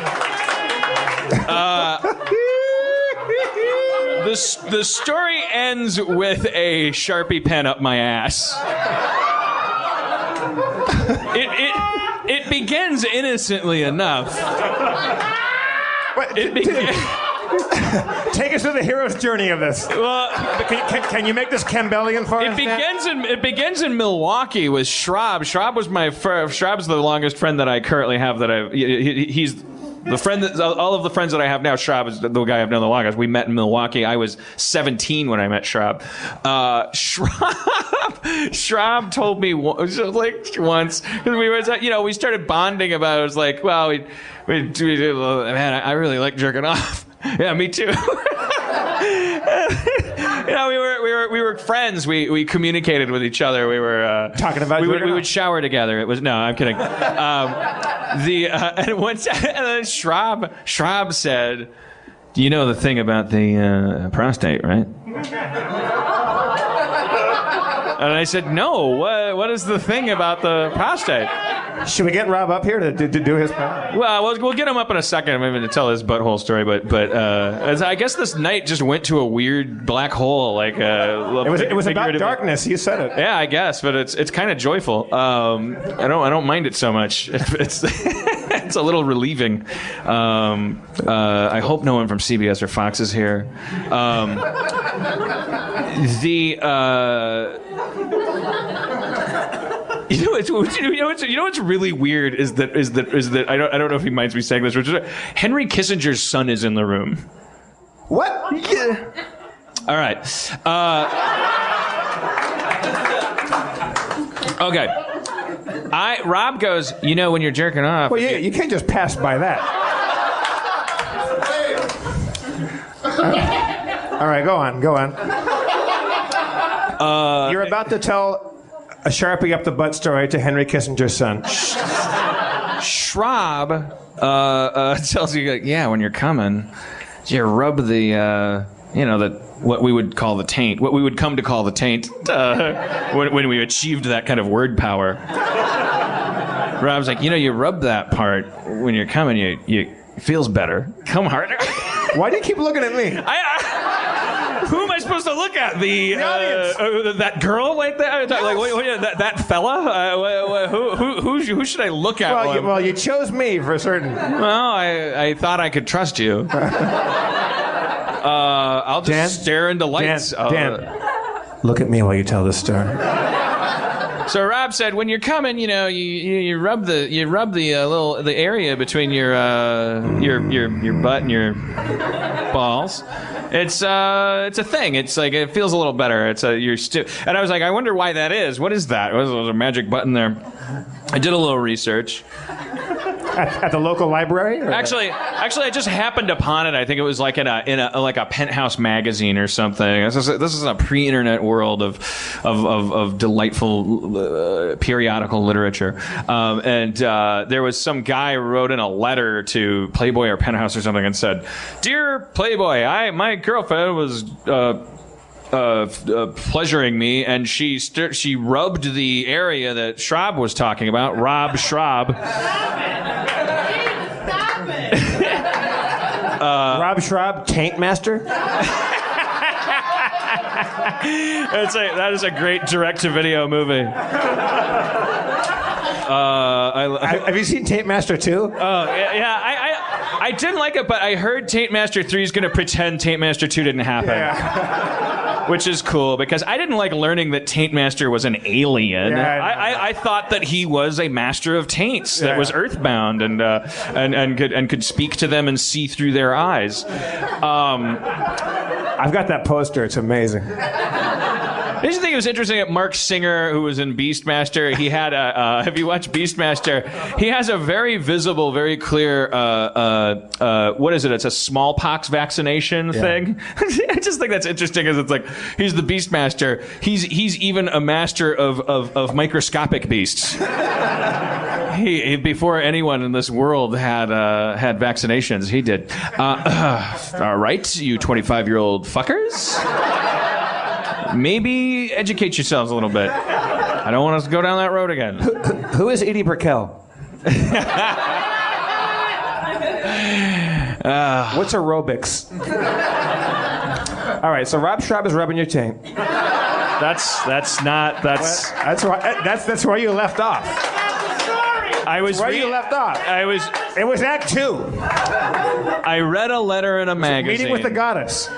The story ends with a Sharpie pen up my ass. It begins innocently enough. Take us through the hero's journey of this. Well, can you make this Campbellian for us? It begins in Milwaukee with Schraub. Schraub's the longest friend that I currently have. He's the friend that all of the friends that I have now. Schraub is the guy I've known the longest. We met in Milwaukee. I was 17 when I met Schraub. Schraub told me once, we started bonding about it. It was like, well, we man, I really like jerking off. Yeah, me too. We were friends. We communicated with each other. We were talking about. We would shower together. It was no, I'm kidding. And then Schraub said, "Do you know the thing about the prostate, right?" And I said, "No. What is the thing about the prostate?" Should we get Rob up here to do his part? Well, we'll get him up in a second, maybe to tell his butthole story. But I guess this night just went to a weird black hole. Like it was about darkness. You said it. Yeah, I guess, but it's kind of joyful. I don't mind it so much. It's it's a little relieving. I hope no one from CBS or Fox is here. what's really weird is that I don't know if he minds me saying this, which is Henry Kissinger's son is in the room. What? Yeah. All right. Okay. Rob goes, when you're jerking off. Well, yeah, you can't just pass by that. All right, go on. You're about to tell a Sharpie up the butt story to Henry Kissinger's son. Schwab tells you, yeah, when you're coming, you rub the, what we would call the taint, what we would come to call the taint, when we achieved that kind of word power. Rob's like, you rub that part when you're coming, it feels better. Come harder. Why do you keep looking at me? Who am I supposed to look at? The audience. That girl like that? That fella? Who should I look at? Well, you chose me for certain. Well, I thought I could trust you. I'll just stare into lights. Dan, look at me while you tell this story. So Rob said, when you're coming, you rub the the area between your butt and your balls. It's a thing. It's like it feels a little better. And I was like, I wonder why that is. What is that? Was a magic button there? I did a little research. At the local library? Actually, I just happened upon it. I think it was like in a Penthouse magazine or something. This is a pre-internet world of delightful periodical literature. And there was some guy who wrote in a letter to Playboy or Penthouse or something and said, "Dear Playboy, my girlfriend was pleasuring me, and she rubbed the area that Schraub was talking about, Rob Schraub." Rob Schraub, Taint Master? That is a great direct-to-video movie. Have you seen Taint Master 2? I didn't like it, but I heard Taint Master 3 is going to pretend Taint Master 2 didn't happen. Yeah. Which is cool, because I didn't like learning that Taint Master was an alien. Yeah, I thought that he was a master of taints that was earthbound and could speak to them and see through their eyes. I've got that poster. It's amazing. I just think it was interesting that Mark Singer, who was in Beastmaster, he had have you watched Beastmaster? He has a very visible, very clear, what is it? It's a smallpox vaccination thing. I just think that's interesting, because it's like, he's the Beastmaster. He's even a master of microscopic beasts. He before anyone in this world had vaccinations, he did. All right, you 25-year-old fuckers. Maybe educate yourselves a little bit. I don't want us to go down that road again. Who is Edie Brickell? What's aerobics? All right, so Rob Schraub is rubbing your taint. That's where you left off. I was where you left off. It was Act 2. I read a letter in a magazine. Meeting with the goddess.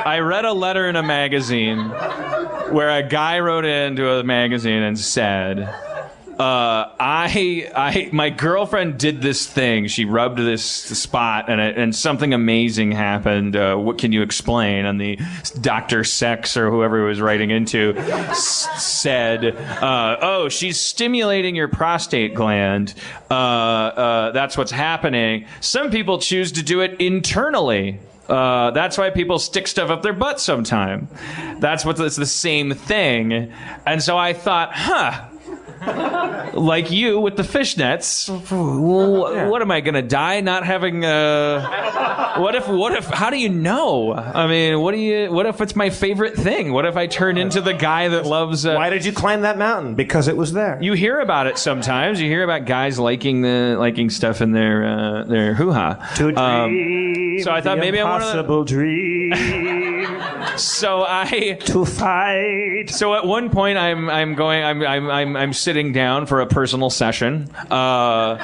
I read a letter in a magazine where a guy wrote into a magazine and said, my girlfriend did this thing. She rubbed this spot and something amazing happened. What can you explain? And the Dr. Sex or whoever he was writing into said, oh, she's stimulating your prostate gland. That's what's happening. Some people choose to do it internally. That's why people stick stuff up their butt sometime. It's the same thing. And so I thought, like you with the fishnets, what am I gonna die not having? What if? How do you know? I mean, what if it's my favorite thing? What if I turn into the guy that loves? Why did you climb that mountain? Because it was there. You hear about it sometimes. You hear about guys liking stuff in their hoo-ha. To dream, so I thought maybe I want to dream. To fight. So at one point I'm sitting down for a personal session, Mr.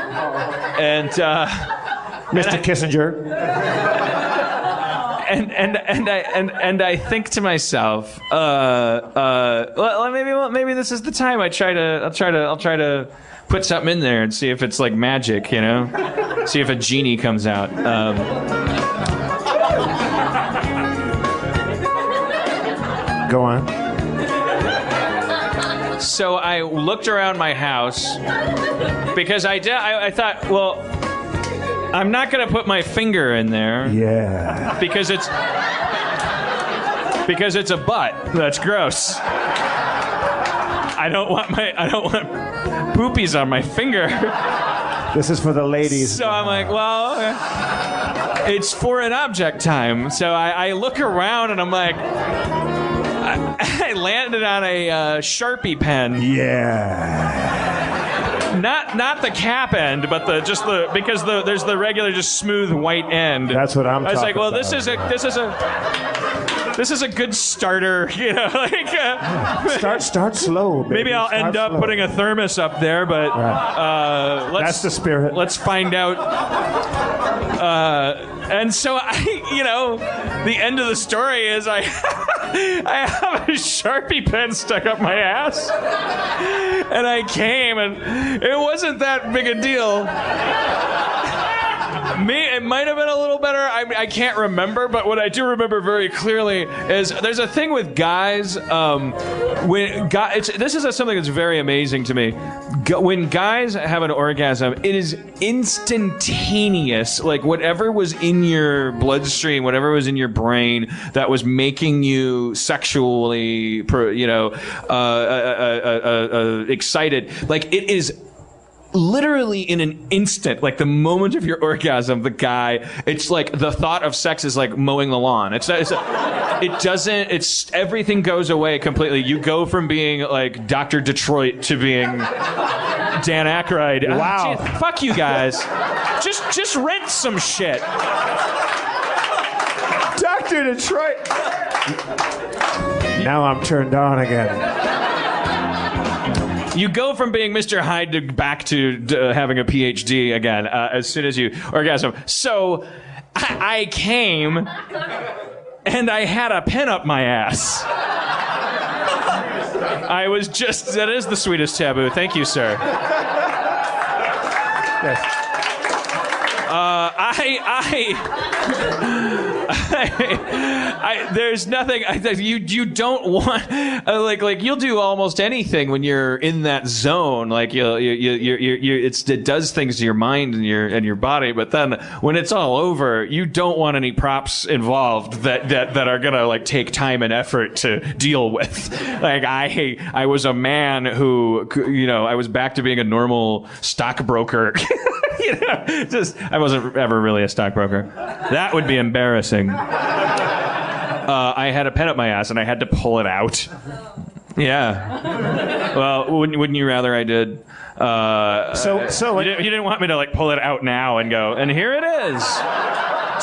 Kissinger. I think to myself, maybe this is the time. I'll try to put something in there and see if it's like magic, you know, see if a genie comes out. Go on. So I looked around my house because I thought, well, I'm not going to put my finger in there. Yeah. Because it's a butt. That's gross. I don't want poopies on my finger. This is for the ladies. So I'm like, well, it's foreign object time. So I look around and I'm like, I landed on a Sharpie pen. Yeah. Not the cap end, but because there's the regular just smooth white end. That's what I'm talking about. I was like, well, this is a good starter, you know. Like start slow. Baby. Maybe I'll end up putting a thermos up there, but that's the spirit. Let's find out. And so the end of the story is I have a Sharpie pen stuck up my ass, and I came, and it wasn't that big a deal. It might have been a little better. I can't remember, but what I do remember very clearly is there's a thing with guys. This is something that's very amazing to me. When guys have an orgasm, it is instantaneous. Like whatever was in your bloodstream, whatever was in your brain that was making you sexually, excited. Like it is. Literally in an instant, like the moment of your orgasm, it's like the thought of sex is like mowing the lawn. Everything goes away completely. You go from being like Dr. Detroit to being Dan Aykroyd. Wow. Fuck you guys. Just rent some shit. Dr. Detroit. Now I'm turned on again. You go from being Mr. Hyde back to having a PhD again as soon as you orgasm. So I came and I had a pen up my ass. That is the sweetest taboo. Thank you, sir. Yes. There's nothing. You don't want like you'll do almost anything when you're in that zone. Like it does things to your mind and your body. But then when it's all over, you don't want any props involved that are gonna like take time and effort to deal with. Like I was a man who I was back to being a normal stockbroker. I wasn't ever really a stockbroker. That would be embarrassing. I had a pen up my ass and I had to pull it out. Yeah. Well, wouldn't you rather I did? So you didn't want me to like pull it out now and go, and here it is.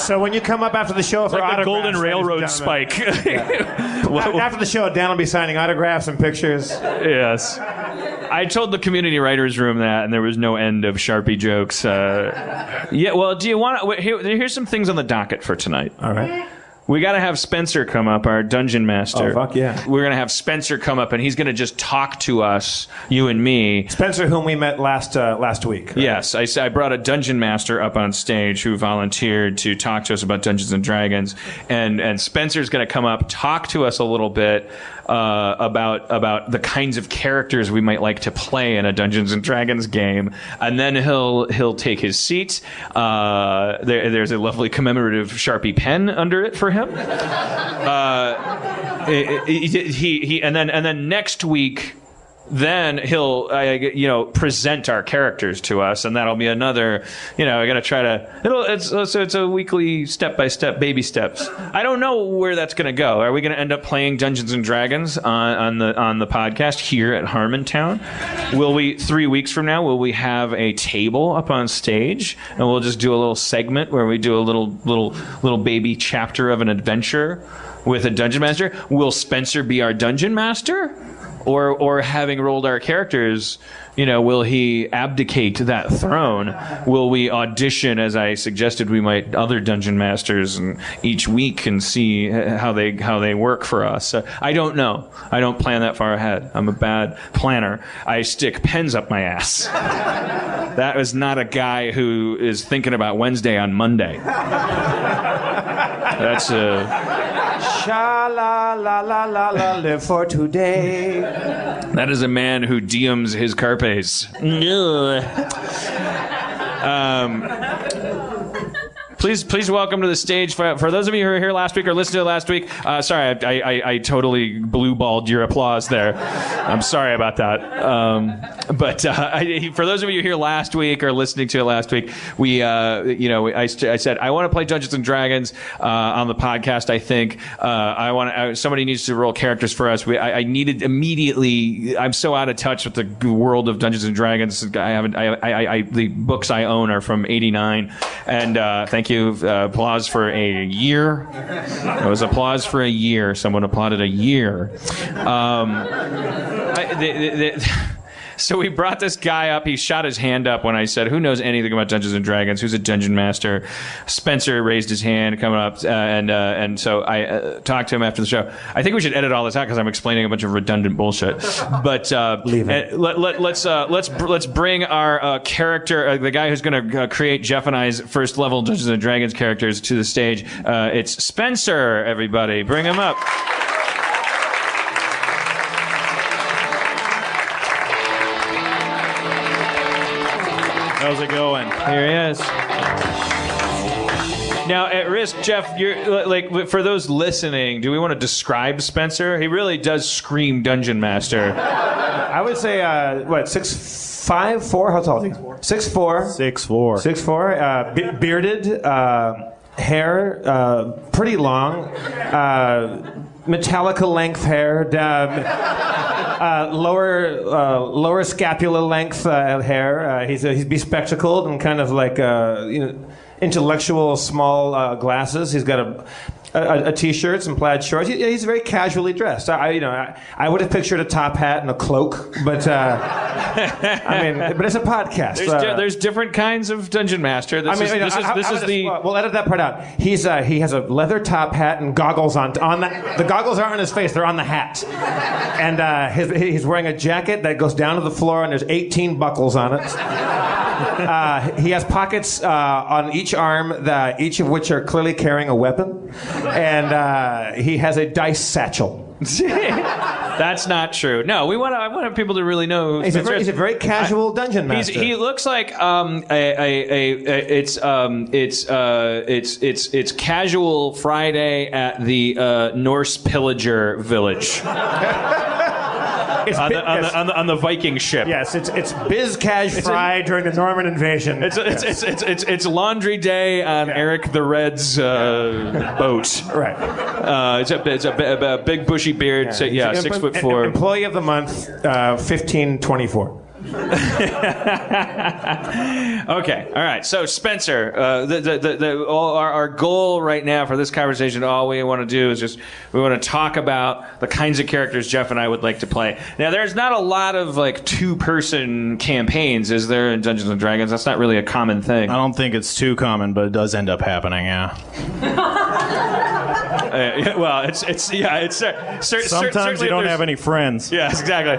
So when you come up after the show for like the autographs, Golden Railroad spike. After the show, Dan will be signing autographs and pictures. Yes. I told the community writers' room that, and there was no end of Sharpie jokes. Yeah. Well, do you want to? Here's some things on the docket for tonight. All right. We got to have Spencer come up, our dungeon master. Oh, fuck yeah. We're going to have Spencer come up, and he's going to just talk to us, you and me. Spencer, whom we met last week. Right? Yes. I brought a dungeon master up on stage who volunteered to talk to us about Dungeons & Dragons. And Spencer's going to come up, talk to us a little bit about the kinds of characters we might like to play in a Dungeons & Dragons game. And then he'll take his seat. There's a lovely commemorative Sharpie pen under it for him. And then next week, then he'll present our characters to us, and that'll be another. I gotta try to. It's a weekly step-by-step baby steps. I don't know where that's gonna go. Are we gonna end up playing Dungeons and Dragons on the podcast here at Harmontown? Will we 3 weeks from now? Will we have a table up on stage, and we'll just do a little segment where we do a little baby chapter of an adventure with a dungeon master? Will Spencer be our dungeon master? or having rolled our characters, will he abdicate that throne? Will we audition, as I suggested we might, other dungeon masters and each week and see how they work for us? I don't know. I don't plan that far ahead. I'm a bad planner. I stick pens up my ass. That is not a guy who is thinking about Wednesday on Monday. That's Sha la la la la la, live for today. That is a man who DMs his carpes. Please welcome to the stage, for those of you who were here last week or listened to it last week. Sorry, I totally blue-balled your applause there. I'm sorry about that. But for those of you here last week or listening to it last week, I said I want to play Dungeons and Dragons on the podcast. I think somebody needs to roll characters for us. I needed immediately. I'm so out of touch with the world of Dungeons and Dragons. The books I own are from '89, and thank you. Applause for a year. It was applause for a year. Someone applauded a year. So we brought this guy up. He shot his hand up when I said, who knows anything about Dungeons and Dragons? Who's a dungeon master? Spencer raised his hand coming up, and so I talked to him after the show. I think we should edit all this out because I'm explaining a bunch of redundant bullshit. But let's bring our character, the guy who's going to create Jeff and I's first level Dungeons and Dragons characters, to the stage. It's Spencer, everybody. Bring him up. How's it going? Here he is. Now, at risk, Jeff, you're like, for those listening, do we want to describe Spencer? He really does scream Dungeon Master. I would say, 6'5", 4? How tall is he? 6'4". 6'4". 6'4". Bearded, hair, pretty long, Metallica length hair, lower scapula length hair. He's bespectacled and kind of like intellectual small glasses. He's got a t-shirt, some plaid shorts. He's very casually dressed. I would have pictured a top hat and a cloak, but but it's a podcast. There's different kinds of dungeon master. We'll edit that part out. He has a leather top hat and goggles on the goggles aren't on his face; they're on the hat. And he's wearing a jacket that goes down to the floor, and there's 18 buckles on it. He has pockets on each arm, each of which are clearly carrying a weapon, and he has a dice satchel. That's not true. No, I want people to really know. He's a very casual dungeon master. He looks like it's casual Friday at the Norse pillager village. On the Viking ship. Yes, it's Biz Cash Fry during the Norman invasion. It's laundry day on Eric the Red's boat. Right. It's a big bushy beard. 6'4". Employee of the month, 1524. Okay, all right. So Spencer, our goal right now for this conversation, all we want to do is we want to talk about the kinds of characters Jeff and I would like to play. Now, there's not a lot of two-person campaigns, is there, in Dungeons and Dragons? That's not really a common thing. I don't think it's too common, but it does end up happening. Yeah. Sometimes you don't have any friends. Yes, exactly.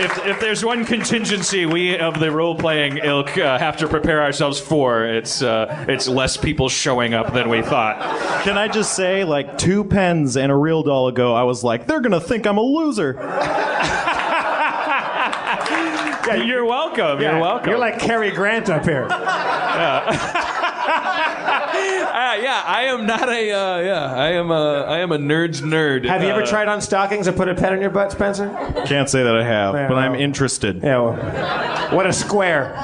If there's one contingency we of the role-playing ilk have to prepare ourselves for, it's less people showing up than we thought. Can I just say, 2 pens and a real doll ago, I was like, they're gonna think I'm a loser. Yeah, you're welcome. You're welcome. You're like Cary Grant up here. I am not I am a nerd's nerd. Have you ever tried on stockings and put a pen in your butt, Spencer? Can't say that I have, but I'm interested. Yeah, well, what a square.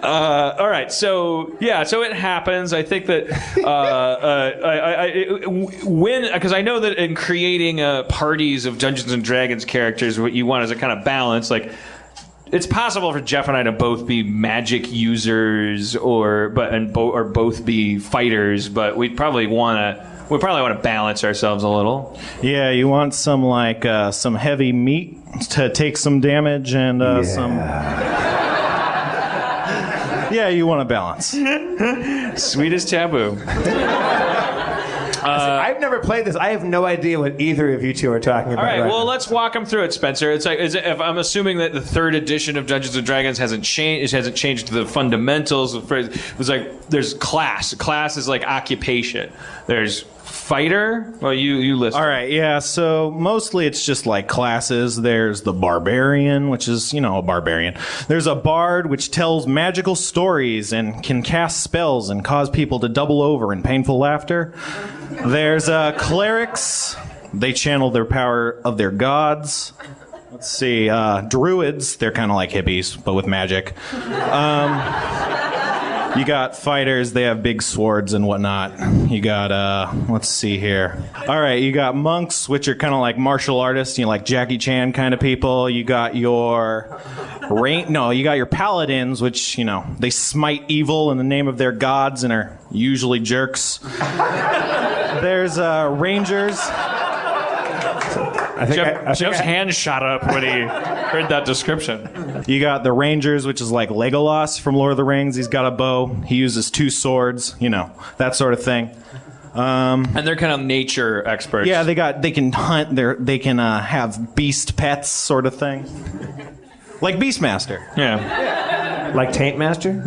All right, so it happens. I think that because I know that in creating parties of Dungeons and Dragons characters, what you want is a kind of balance, it's possible for Jeff and I to both be magic users or both be fighters, but we'd probably want We probably want to balance ourselves a little. Yeah, you want some some heavy meat to take some damage and some. Yeah, you want to balance. Sweet as taboo. I've never played this. I have no idea what either of you two are talking about. All right, right well, now. let's walk them through it, Spencer. It's like, if I'm assuming that the third edition of Dungeons and Dragons hasn't changed the fundamentals. It was like there's class. Class is like occupation. There's fighter. Well, you list. All right, yeah. So mostly it's just like classes. There's the barbarian, which is a barbarian. There's a bard, which tells magical stories and can cast spells and cause people to double over in painful laughter. There's clerics. They channel their power of their gods. Let's see. Druids. They're kind of like hippies, but with magic. You got fighters, they have big swords and whatnot. You got, let's see here. All right, you got monks, which are kind of like martial artists, like Jackie Chan kind of people. You got your you got your paladins, which, they smite evil in the name of their gods and are usually jerks. There's rangers. Jeff's hand shot up when he heard that description. You got the Rangers, which is like Legolas from Lord of the Rings. He's got a bow. He uses 2 swords, that sort of thing. And they're kind of nature experts. Yeah, they can hunt. They can have beast pets, sort of thing. Like Beastmaster. Yeah. Like Taint Master?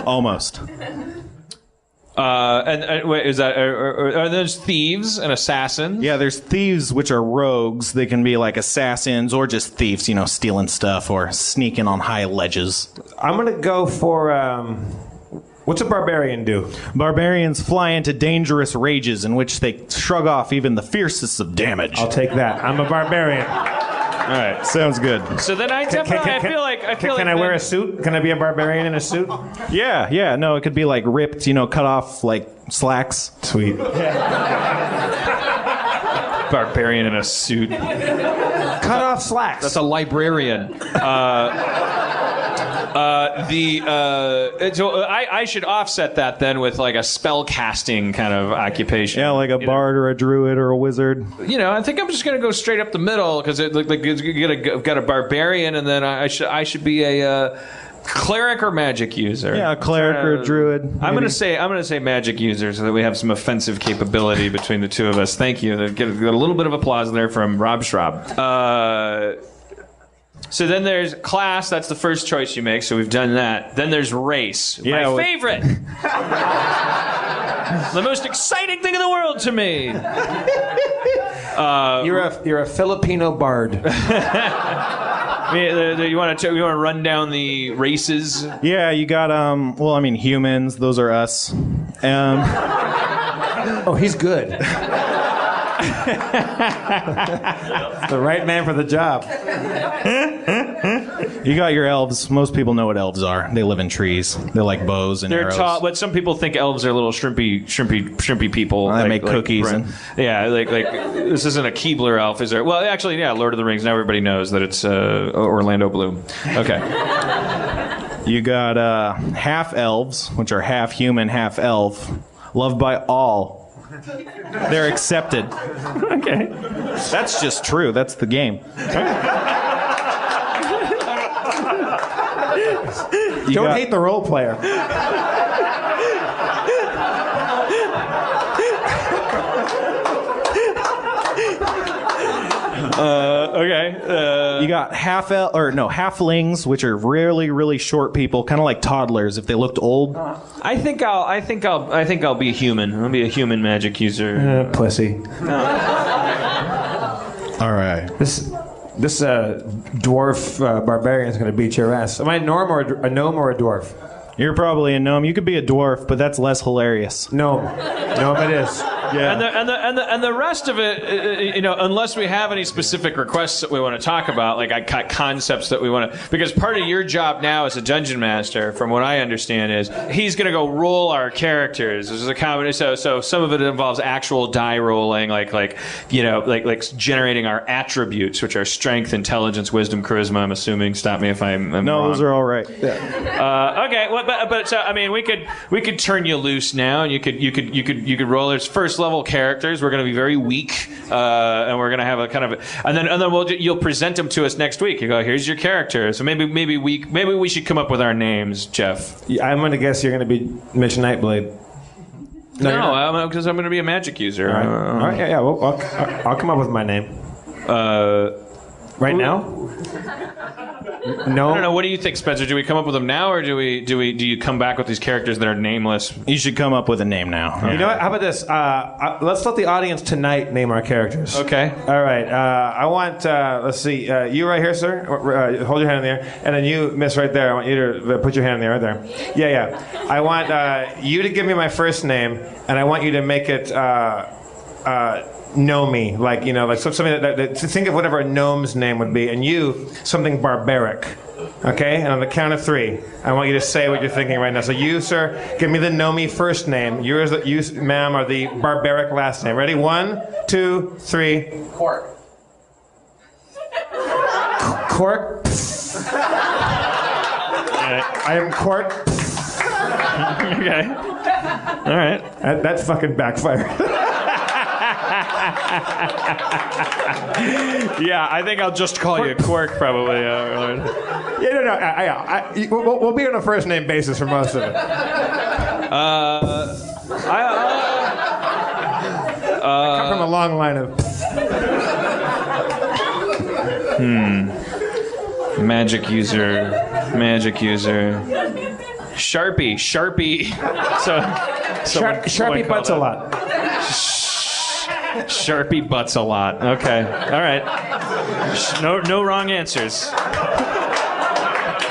Almost. And wait, is that are those thieves and assassins? Yeah, there's thieves, which are rogues. They can be like assassins or just thieves, stealing stuff or sneaking on high ledges. I'm going to go for... what's a barbarian do? Barbarians fly into dangerous rages in which they shrug off even the fiercest of damage. I'll take that. I'm a barbarian. All right. Sounds good. So then I definitely I feel like Can I wear a suit? Can I be a barbarian in a suit? Yeah. No, it could be like ripped, cut off like slacks. Sweet. Barbarian in a suit. Cut off slacks. That's a librarian. So I should offset that then with like a spell casting kind of occupation. Yeah, like a bard or a druid or a wizard. I think I'm just gonna go straight up the middle because you got a barbarian, and then I should be a cleric or magic user. Yeah, a cleric or a druid. Maybe. I'm gonna say magic user so that we have some offensive capability between the two of us. Thank you. Get a little bit of applause there from Rob Schraub. So then there's class. That's the first choice you make. So we've done that. Then there's race. Yeah, my favorite. The most exciting thing in the world to me. You're a Filipino bard. You want to run down the races? Yeah, you got humans. Those are us. Oh, he's good. The right man for the job. You got your elves. Most people know what elves are. They live in trees. They like bows and They're arrows. tall, but some people think elves are little shrimpy people. They make cookies. Like this isn't a Keebler elf, is there? Well, actually, yeah, Lord of the Rings. Now everybody knows that it's Orlando Bloom. Okay. You got half elves, which are half human, half elf, loved by all. They're accepted. Okay. That's just true. That's the game. Don't hate the role player. Okay. You got halflings, which are really, really short people, kind of like toddlers if they looked old. I think I'll be a human. I'll be a human magic user. Pussy. All right. This dwarf barbarian is going to beat your ass. Am I a gnome or a dwarf? You're probably a gnome. You could be a dwarf, but that's less hilarious. Gnome it is. And the rest of it, unless we have any specific requests that we want to talk about, like concepts that we want to, because part of your job now as a dungeon master, from what I understand, is he's going to go roll our characters. This is a comedy, so some of it involves actual die rolling, like generating our attributes, which are strength, intelligence, wisdom, charisma. I'm assuming. Stop me if I'm wrong. Those are all right. Okay, well, but so I mean, we could turn you loose now, and you could roll as first level characters. We're going to be very weak, and we're going to have a kind of, and then you'll present them to us next week. You go, here's your character. So maybe we should come up with our names, Jeff. Yeah, I'm going to guess you're going to be Mitch Nightblade. No, because I'm going to be a magic user. All right. Yeah. Well, I'll come up with my name. Right now? No. I don't know. What do you think, Spencer? Do we come up with them now, or do you come back with these characters that are nameless? You should come up with a name now. You know what? How about this? Let's let the audience tonight name our characters. Okay. All right. I want. Let's see. You right here, sir. Hold your hand in the air, and then you, Miss, right there. I want you to put your hand in the air, right there. Yeah. I want you to give me my first name, and I want you to make it. Gnomey, like something that think of whatever a gnome's name would be, and you something barbaric, okay? And on the count of 3, I want you to say what you're thinking right now. So you, sir, give me the gnomey first name. You, ma'am, are the barbaric last name. Ready? 1, 2, 3. Cork. Cork. I am Cork. Okay. All right. That fucking backfired. Yeah, I think I'll just call you Quark, probably. We'll be on a first name basis for most of it. I come from a long line of. Magic user. Sharpie. Sharpie butts a lot. Sharpie butts a lot. Okay. All right. No wrong answers.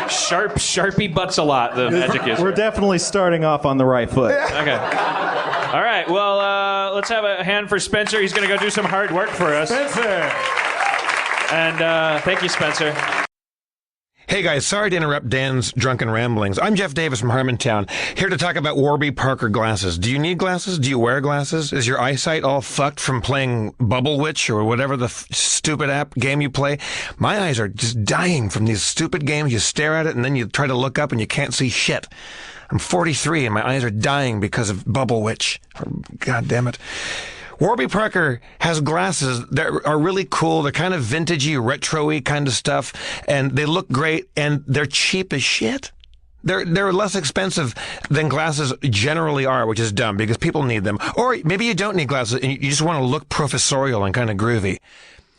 Sharpie butts a lot, the magic user. We're definitely starting off on the right foot. Okay. All right. Well, let's have a hand for Spencer. He's going to go do some hard work for us. Spencer! And thank you, Spencer. Hey guys, sorry to interrupt Dan's drunken ramblings. I'm Jeff Davis from Harmontown, here to talk about Warby Parker glasses. Do you need glasses? Do you wear glasses? Is your eyesight all fucked from playing Bubble Witch or whatever the stupid game you play? My eyes are just dying from these stupid games. You stare at it and then you try to look up and you can't see shit. I'm 43 and my eyes are dying because of Bubble Witch. God damn it. Warby Parker has glasses that are really cool. They're kind of vintagey, retro-y kind of stuff, and they look great, and they're cheap as shit. They're less expensive than glasses generally are, which is dumb because people need them. Or maybe you don't need glasses and you just want to look professorial and kind of groovy.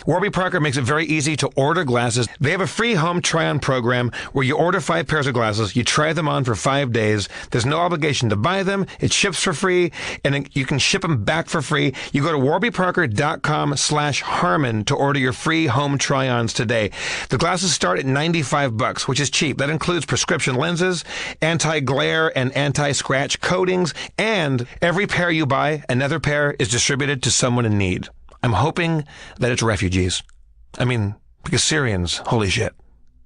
Warby Parker makes it very easy to order glasses. They have a free home try-on program where you order 5 pairs of glasses, you try them on for 5 days. There's no obligation to buy them. It ships for free, and you can ship them back for free. You go to warbyparker.com/Harmon to order your free home try-ons today. The glasses start at $95, which is cheap. That includes prescription lenses, anti-glare and anti-scratch coatings, and every pair you buy, another pair is distributed to someone in need. I'm hoping that it's refugees. I mean, because Syrians, holy shit,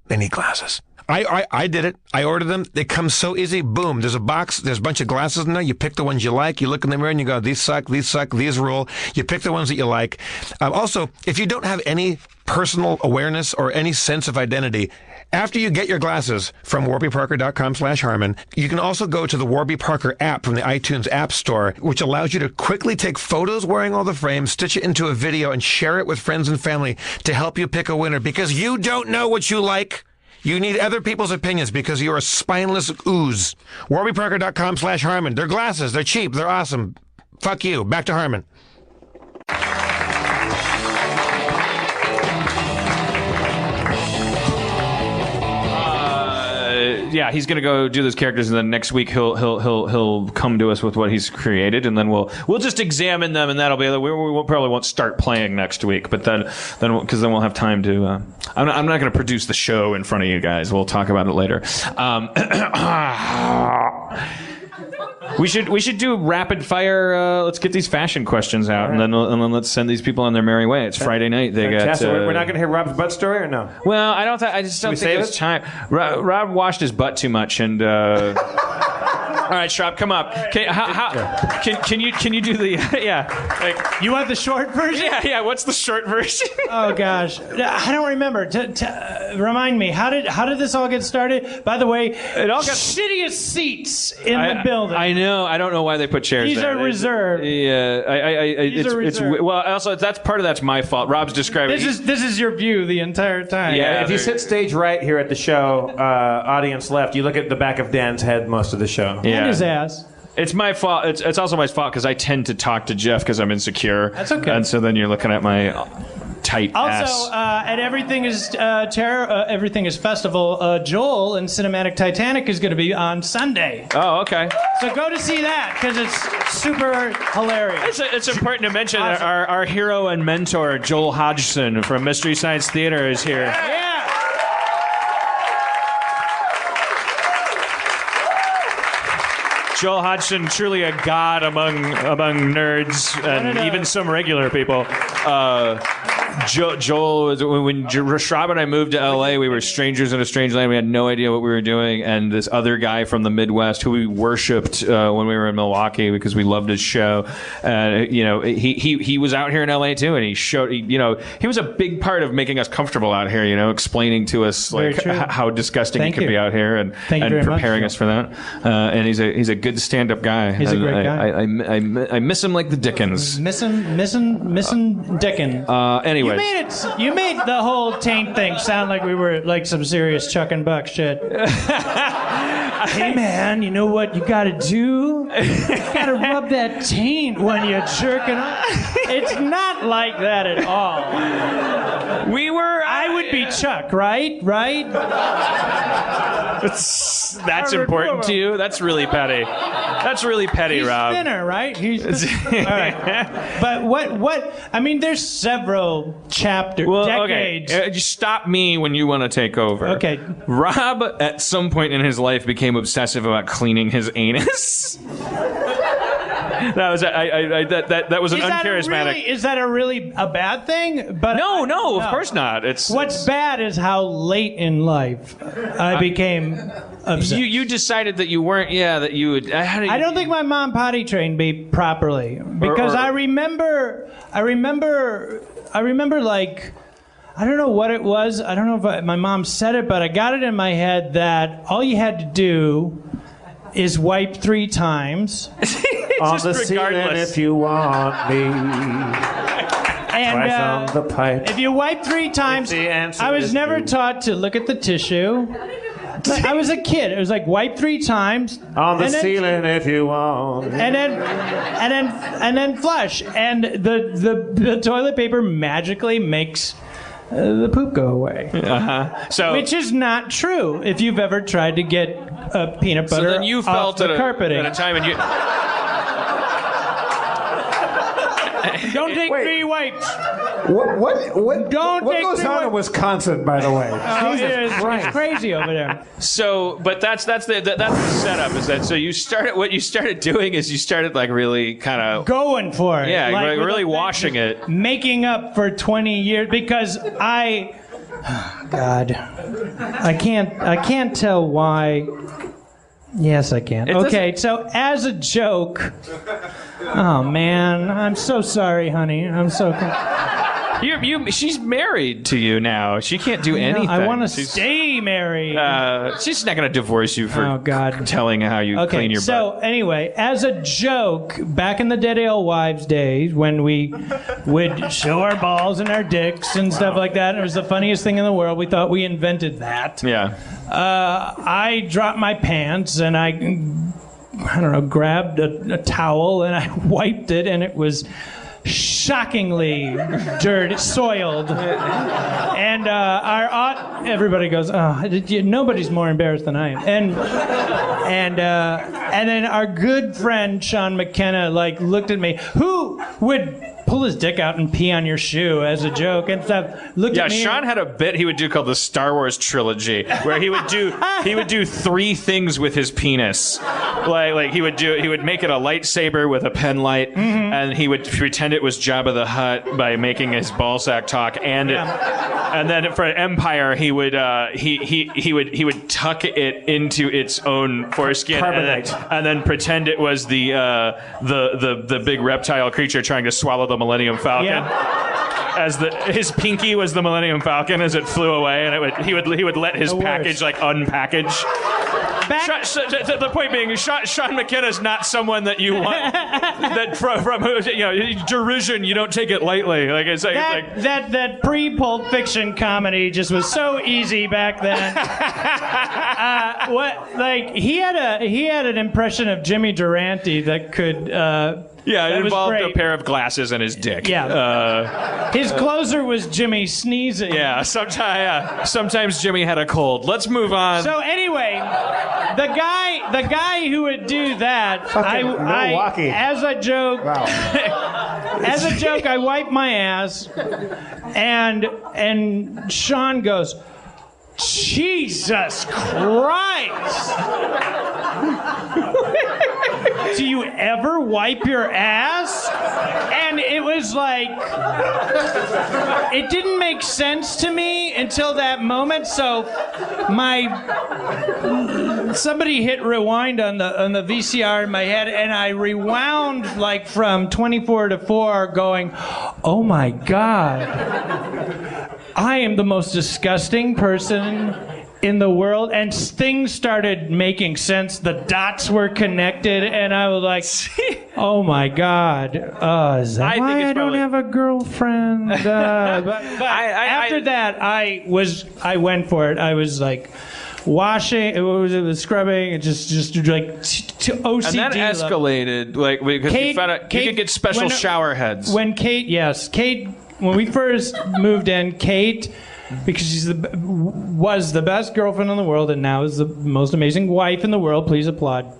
they need glasses. I did it. I ordered them. They come so easy. Boom. There's a box. There's a bunch of glasses in there. You pick the ones you like. You look in the mirror and you go, these suck, these rule. You pick the ones that you like. Also, if you don't have any personal awareness or any sense of identity, after you get your glasses from warbyparker.com/Harmon, you can also go to the Warby Parker app from the iTunes App Store, which allows you to quickly take photos wearing all the frames, stitch it into a video, and share it with friends and family to help you pick a winner because you don't know what you like. You need other people's opinions because you're a spineless ooze. warbyparker.com/Harmon. They're glasses. They're cheap. They're awesome. Fuck you. Back to Harmon. Yeah, he's gonna go do those characters, and then next week he'll come to us with what he's created, and then we'll just examine them, and that'll be we probably won't start playing next week, but then because then we'll have time to. I'm not gonna produce the show in front of you guys. We'll talk about it later. We should do rapid fire. Let's get these fashion questions out, and then let's send these people on their merry way. It's Friday night. They got. We're not going to hear Rob's butt story, or no? Well, I just don't think it's time. Rob washed his butt too much, and. All right, Schraub, come up. Can you do the Like, you want the short version? Yeah. What's the short version? Oh gosh, I don't remember. Remind me, how did this all get started? By the way, it all got shittiest seats in the building. I know. I don't know why they put chairs These there. are reserved. It's well. Also, that's my fault. Rob's describing. This is your view the entire time. Yeah. If you sit stage right here at the show, audience left, you look at the back of Dan's head most of the show. And his ass. It's my fault. It's also my fault because I tend to talk to Jeff because I'm insecure. That's okay. And so then you're looking at my tight ass. Also, at Everything is Festival, Joel and Cinematic Titanic is going to be on Sunday. Oh, okay. So go to see that because it's super hilarious. It's important to mention that our hero and mentor Joel Hodgson from Mystery Science Theater is here. Yeah. Joel Hodgson, truly a god among nerds and even some regular people. Joel, when Schraub and I moved to LA, we were strangers in a strange land. We had no idea what we were doing. And this other guy from the Midwest who we worshipped when we were in Milwaukee because we loved his show. And, he was out here in LA too. And he was a big part of making us comfortable out here, explaining to us like how disgusting it could be out here and preparing us for that. And he's a good stand-up guy. He's a great guy. I miss him like the Dickens. Missing Dickens. Anyway. You made the whole taint thing sound like we were like some serious Chuck and Buck shit. Hey man, you know what you gotta do? You gotta rub that taint when you're jerking off. It's not like that at all. I would be Chuck, right? That's important to you? That's really petty. He's Rob. Thinner, right? All right. But what? I mean, there's several chapters, decades. Okay. Just stop me when you want to take over. Okay. Rob, at some point in his life, became obsessive about cleaning his anus. That was an uncharismatic. Is that a really a bad thing? But no, of course not. What's bad is how late in life I became obsessed. You decided that you weren't. Yeah, that you would. I don't think my mom potty trained me properly because I remember like. I don't know what it was. I don't know if my mom said it, but I got it in my head that all you had to do is wipe 3 times. On the ceiling if you want me. And on the pipe. if you wipe 3 times, I was never taught to look at the tissue. I was a kid. It was like wipe 3 times. On the ceiling if you want me. And then flush. And the toilet paper magically makes the poop go away. Which is not true if you've ever tried to get peanut butter so then you felt off the carpeting. At a time and you... Don't take 3 wipes. What goes on in Wisconsin, by the way? It's crazy over there. So, but that's the setup. Is that so? What you started doing is you started like really kind of going for it. Yeah, like really washing it, making up for 20 years because God, I can't tell why. Yes, I can. Okay, so as a joke. Oh man, I'm so sorry, honey. I'm so. She's married to you now. She can't do anything. I want to stay married. She's not going to divorce you for telling how you clean your butt. So anyway, as a joke, back in the Dead Ale-Wives days, when we would show our balls and our dicks and stuff like that, it was the funniest thing in the world. We thought we invented that. Yeah. I dropped my pants and I don't know, grabbed a towel and I wiped it, and it was shockingly dirty, soiled. And everybody goes, "Oh, nobody's more embarrassed than I am." And then our good friend Sean McKenna looked at me. Who would pull his dick out and pee on your shoe as a joke and stuff. Look Yeah, at me. Sean had a bit he would do called the Star Wars trilogy, where he would do 3 things with his penis. Like he would make it a lightsaber with a pen light, and he would pretend it was Jabba the Hutt by making his ballsack talk, and then for Empire he would tuck it into its own foreskin and then pretend it was the big reptile creature trying to swallow the Millennium Falcon. Yeah. His pinky was the Millennium Falcon as it flew away, and he would let his package unpackage. The point being, Sean McKenna's not someone that you want that from derision. You don't take it lightly. Like it's like that pre-Pulp Fiction comedy just was so easy back then. He had an impression of Jimmy Durante that could. It involved a pair of glasses and his dick. Yeah. His closer was Jimmy sneezing. Yeah, sometimes Jimmy had a cold. Let's move on. So anyway, the guy who would do that, Milwaukee. As a joke, I wipe my ass, and Sean goes, Jesus Christ! Do you ever wipe your ass? And it was like, it didn't make sense to me until that moment. So somebody hit rewind on the VCR in my head, and I rewound like from 24 to 4 going, oh my God, I am the most disgusting person in the world, and things started making sense. The dots were connected, and I was like, "Oh my God, is that why I don't have a girlfriend?" But after that, I went for it. I was like washing, it was scrubbing, and just like to OCD. And that escalated, like because you found out you could get special shower heads. When Kate, when we first moved in, Kate. Because she was the best girlfriend in the world and now is the most amazing wife in the world. Please applaud.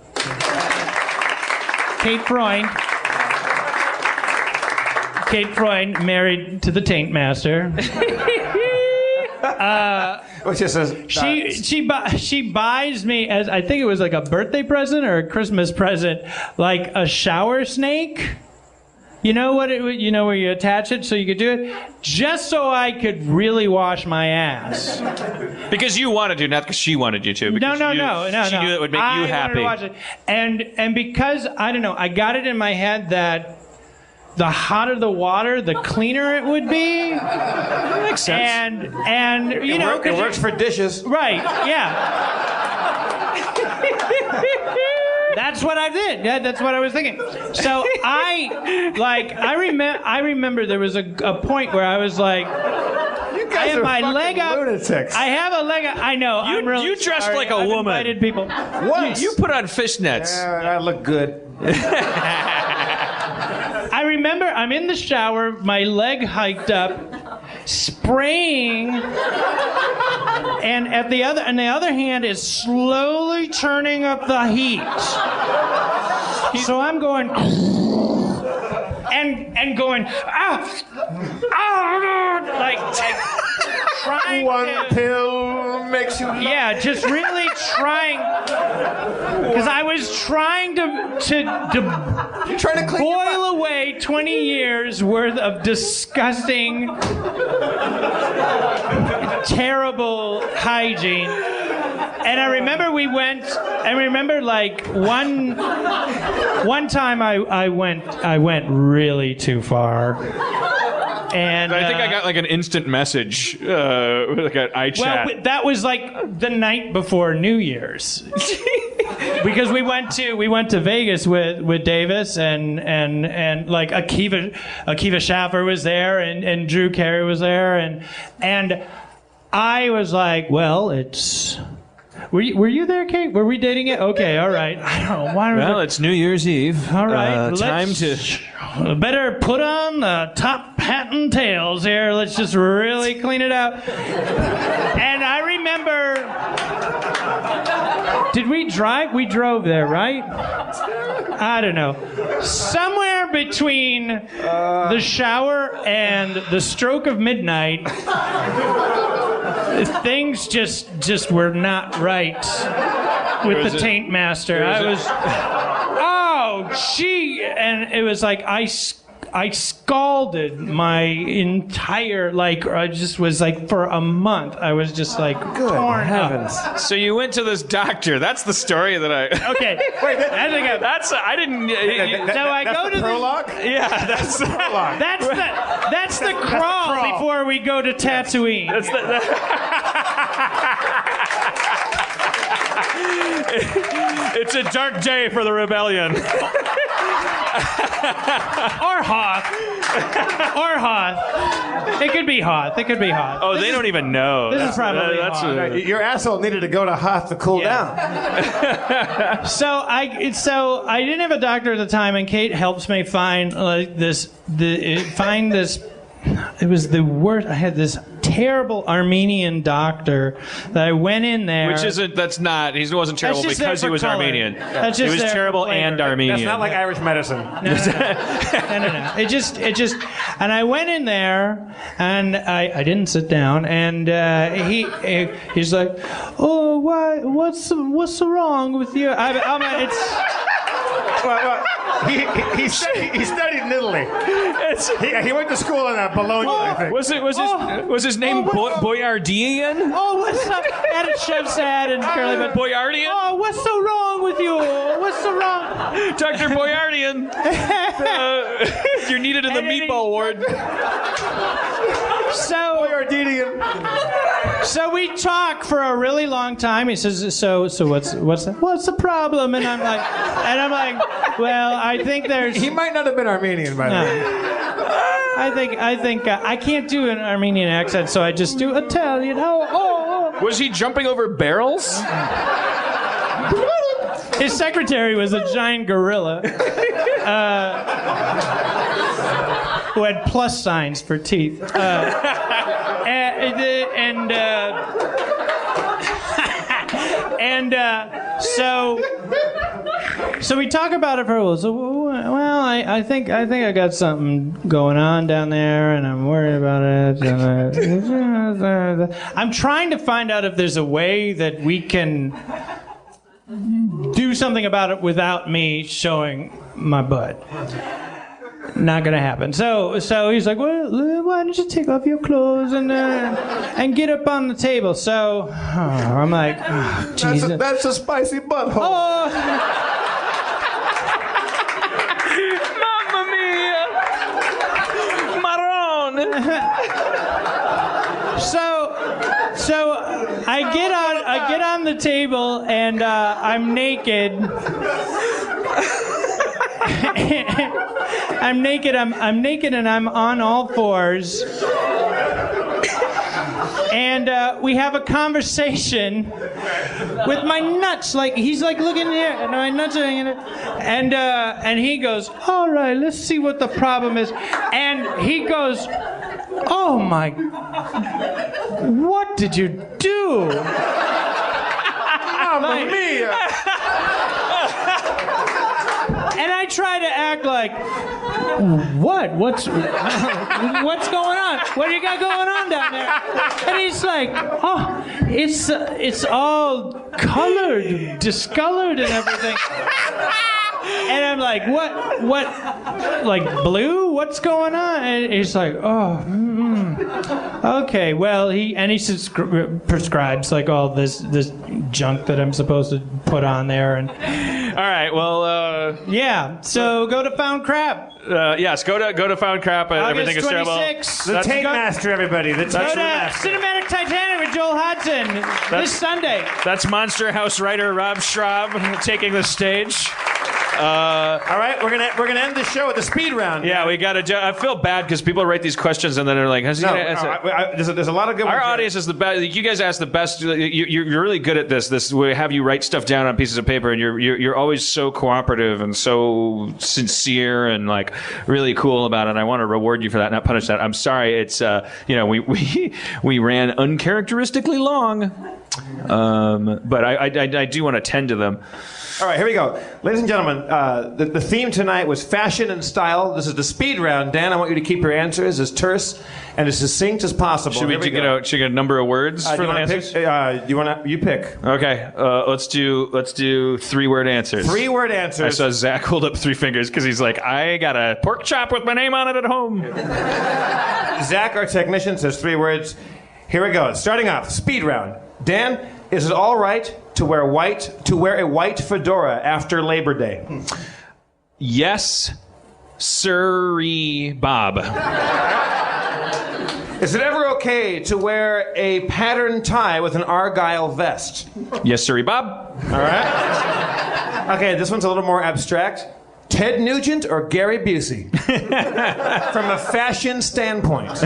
Kate Freund, married to the Taint Master. Which is she buys me, as I think it was like a birthday present or a Christmas present, like a shower snake. You know where you attach it so you could do it? Just so I could really wash my ass. Because you wanted to, not because she wanted you to. No. She knew it would make you happy. I wanted to watch it. And because, I don't know, I got it in my head that the hotter the water, the cleaner it would be. That makes sense. And you know, it works for dishes. Right, yeah. That's what I did. Yeah, that's what I was thinking. So I remember there was a point where I was like, you guys I have are my fucking leg up. lunatics. I have a leg up. I know. You dressed sorry. like a I've woman. Invited people. What? You put on fishnets. I look good. I remember I'm in the shower, my leg hiked up, spraying, and the other hand is slowly turning up the heat. So I'm going and going like trying One to, pill makes you. yeah, just really trying, because I was trying to You're trying to clean boil away 20 years worth of disgusting, terrible hygiene. And I remember like one time I went really too far. And I think I got like an instant message, like an iChat. Well, that was like the night before New Year's, because we went to Vegas with Davis and like Akiva Schaffer was there and Drew Carey was there and I was like, well, it's. Were you there, Kate? Were we dating it? Okay, all right. I don't know why. Well, it's New Year's Eve. All right, time to. Better put on the top hat and tails here. Let's just really clean it out. And I remember Did we drive? We drove there, right? I don't know. Somewhere between the shower and the stroke of midnight, things just were not right with the taint master. I was, and it was like I scalded my entire, I just was like, for a month, I was just like, torn heavens. up. So you went to this doctor. That's the story that I. Okay. Wait, I didn't. So I go to the prologue? Yeah, that's the prologue. That's the crawl before we go to Tatooine. That's It's a dark day for the rebellion. Or Hoth. It could be Hoth. Oh, they don't even know. This is probably Hoth. Your asshole needed to go to Hoth to cool down. So I didn't have a doctor at the time, and Kate helps me find this. It was the worst. I had this terrible Armenian doctor that I went in there. He wasn't terrible because he was color. Armenian. That's He just was there for terrible flavor. and Armenian. That's not like Irish medicine. No. It just, and I went in there, and I didn't sit down, and he's like, oh, what's wrong with you? He studied in Italy. He went to school in Bologna, I think. Was his name Boyardian? Oh, what's up? And it shoves sad and curly, but Boyardian? oh, what's so wrong with you? What's so wrong? Dr. Boyardian. You're needed in the meatball ward. So we talk for a really long time. He says, "So what's the problem?" And I'm like, well, I think there's. He might not have been Armenian, by the way. I think I can't do an Armenian accent, so I just do Italian. Oh. Was he jumping over barrels? His secretary was a giant gorilla who had plus signs for teeth. So we talk about it for a while. So, well, I think I got something going on down there, and I'm worried about it. I'm trying to find out if there's a way that we can do something about it without me showing my butt. Not gonna happen. So he's like, well, why don't you take off your clothes and get up on the table? So I'm like, oh, Jesus. That's a spicy butthole. Oh. Mamma mia! Marron! So I get on the table and I'm naked. I'm naked and I'm on all fours. And we have a conversation with my nuts. Like, he's like looking here, and my nuts are hanging there. And he goes, all right, let's see what the problem is. And he goes, oh my, what did you do? Mamma mia! And I try to act like, what's going on? What do you got going on down there? And he's like, oh, it's all colored, discolored and everything. And I'm like, what, like blue? What's going on? And he's like, okay, well, he prescribes like all this junk that I'm supposed to put on there. And all right, well, yeah. So go to Found Crap. Yes, go to Found Crap. Everything is terrible. The Tape Master, everybody. The Tape Go to Master. Cinematic Titanic with Joel Hudson this Sunday. That's Monster House writer Rob Schraub taking the stage. All right, we're gonna end the show with the speed round. Yeah, we got to. I feel bad because people write these questions and then they're like, there's a lot of good ones. Our audience is the best. You guys ask the best. You're really good at this. We have you write stuff down on pieces of paper, and you're always so cooperative and so sincere and like really cool about it. I want to reward you for that, not punish that. I'm sorry. It's we ran uncharacteristically long. But I do want to tend to them. All right, here we go. Ladies and gentlemen, the theme tonight was fashion and style. This is the speed round. Dan, I want you to keep your answers as terse and as succinct as possible. Should we get a number of words for the answers? You pick. Okay, let's do 3-word answers. 3-word answers. I saw Zach hold up 3 fingers because he's like, I got a pork chop with my name on it at home. Zach, our technician, says 3 words. Here we go. Starting off, speed round. Dan, is it all right to wear a white fedora after Labor Day? Yes, sirree, Bob. Is it ever okay to wear a patterned tie with an argyle vest? Yes, sirree, Bob. All right. Okay, this one's a little more abstract. Ted Nugent or Gary Busey? From a fashion standpoint.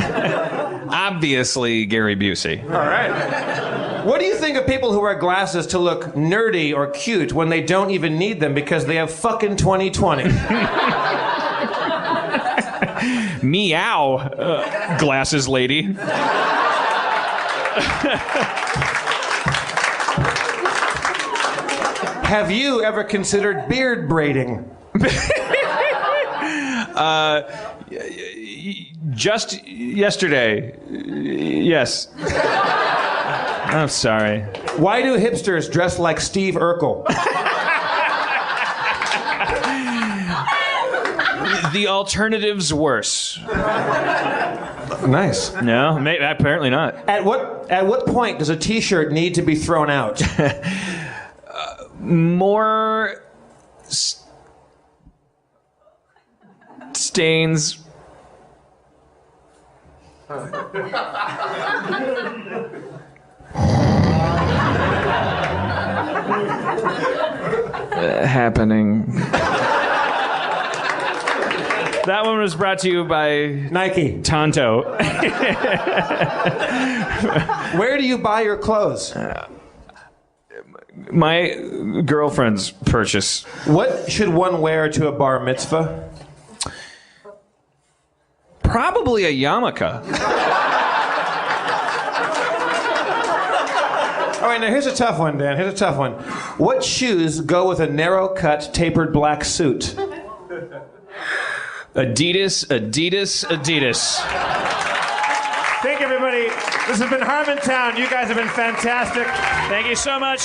Obviously, Gary Busey. All right. What do you think of people who wear glasses to look nerdy or cute when they don't even need them because they have fucking 20/20? Meow, glasses lady. Have you ever considered beard braiding? Just yesterday. Yes. I'm sorry. Why do hipsters dress like Steve Urkel? The alternative's worse. Nice. No, apparently not. At what point does a T-shirt need to be thrown out? More stains. Happening. That one was brought to you by Nike. Tonto. Where do you buy your clothes? My girlfriend's purchase. What should one wear to a bar mitzvah? Probably a yarmulke. All right, now here's a tough one, Dan. Here's a tough one. What shoes go with a narrow-cut, tapered black suit? Adidas. Thank you, everybody. This has been Harmontown. You guys have been fantastic. Thank you so much.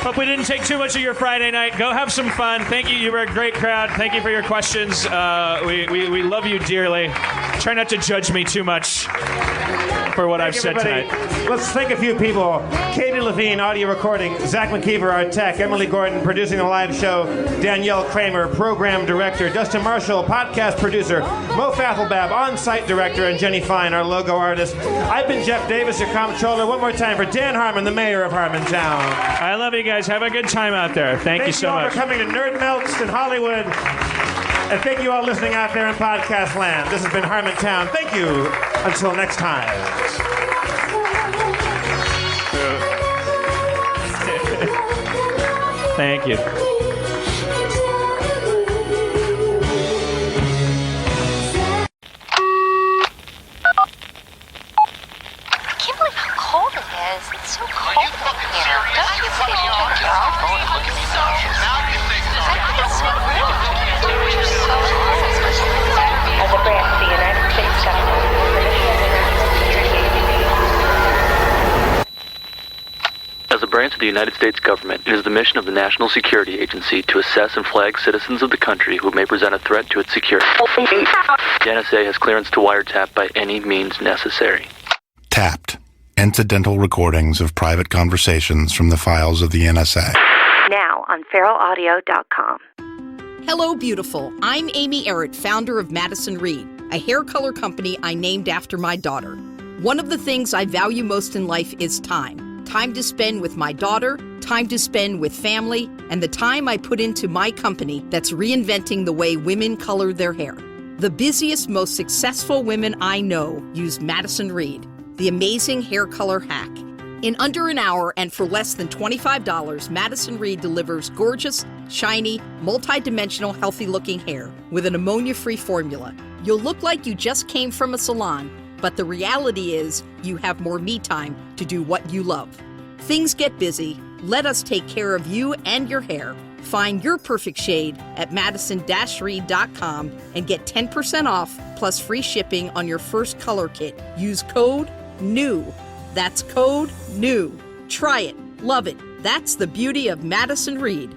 Hope we didn't take too much of your Friday night. Go have some fun. Thank you. You were a great crowd. Thank you for your questions. We love you dearly. Try not to judge me too much for what I've said tonight. Let's thank a few people. Katie Levine, audio recording. Zach McKeever, our tech. Emily Gordon, producing the live show. Danielle Kramer, program director. Dustin Marshall, podcast producer. Mo Fathelbab, on-site director. And Jenny Fine, our logo artist. I've been Jeff Davis, your comptroller. One more time for Dan Harmon, the mayor of Harmontown. I love you guys. Have a good time out there. Thank you so all much. for coming to Nerd Melts in Hollywood. And thank you all listening out there in podcast land. This has been Harmontown. Thank you. Until next time. Thank you. I can't believe how cold it is. It's so cold in here. Don't you think I should take your phone and look at me now? I think it's so rude. You're so as a branch of the United States government. As a branch of the United States government, it is the mission of the National Security Agency to assess and flag citizens of the country who may present a threat to its security. The NSA has clearance to wiretap by any means necessary. Tapped. Incidental recordings of private conversations from the files of the NSA. Now on feralaudio.com. Hello, beautiful. I'm Amy Errett, founder of Madison Reed, a hair color company I named after my daughter. One of the things I value most in life is time. Time to spend with my daughter, time to spend with family, and the time I put into my company that's reinventing the way women color their hair. The busiest, most successful women I know use Madison Reed, the amazing hair color hack. In under an hour and for less than $25, Madison Reed delivers gorgeous, shiny, multi-dimensional, healthy-looking hair with an ammonia-free formula. You'll look like you just came from a salon, But the reality is, you have more me time to do what you love. Things get busy. Let us take care of you and your hair. Find your perfect shade at madison-reed.com and get 10% off plus free shipping on your first color kit. Use code NEW. That's code NEW. Try it. Love it. That's the beauty of Madison Reed.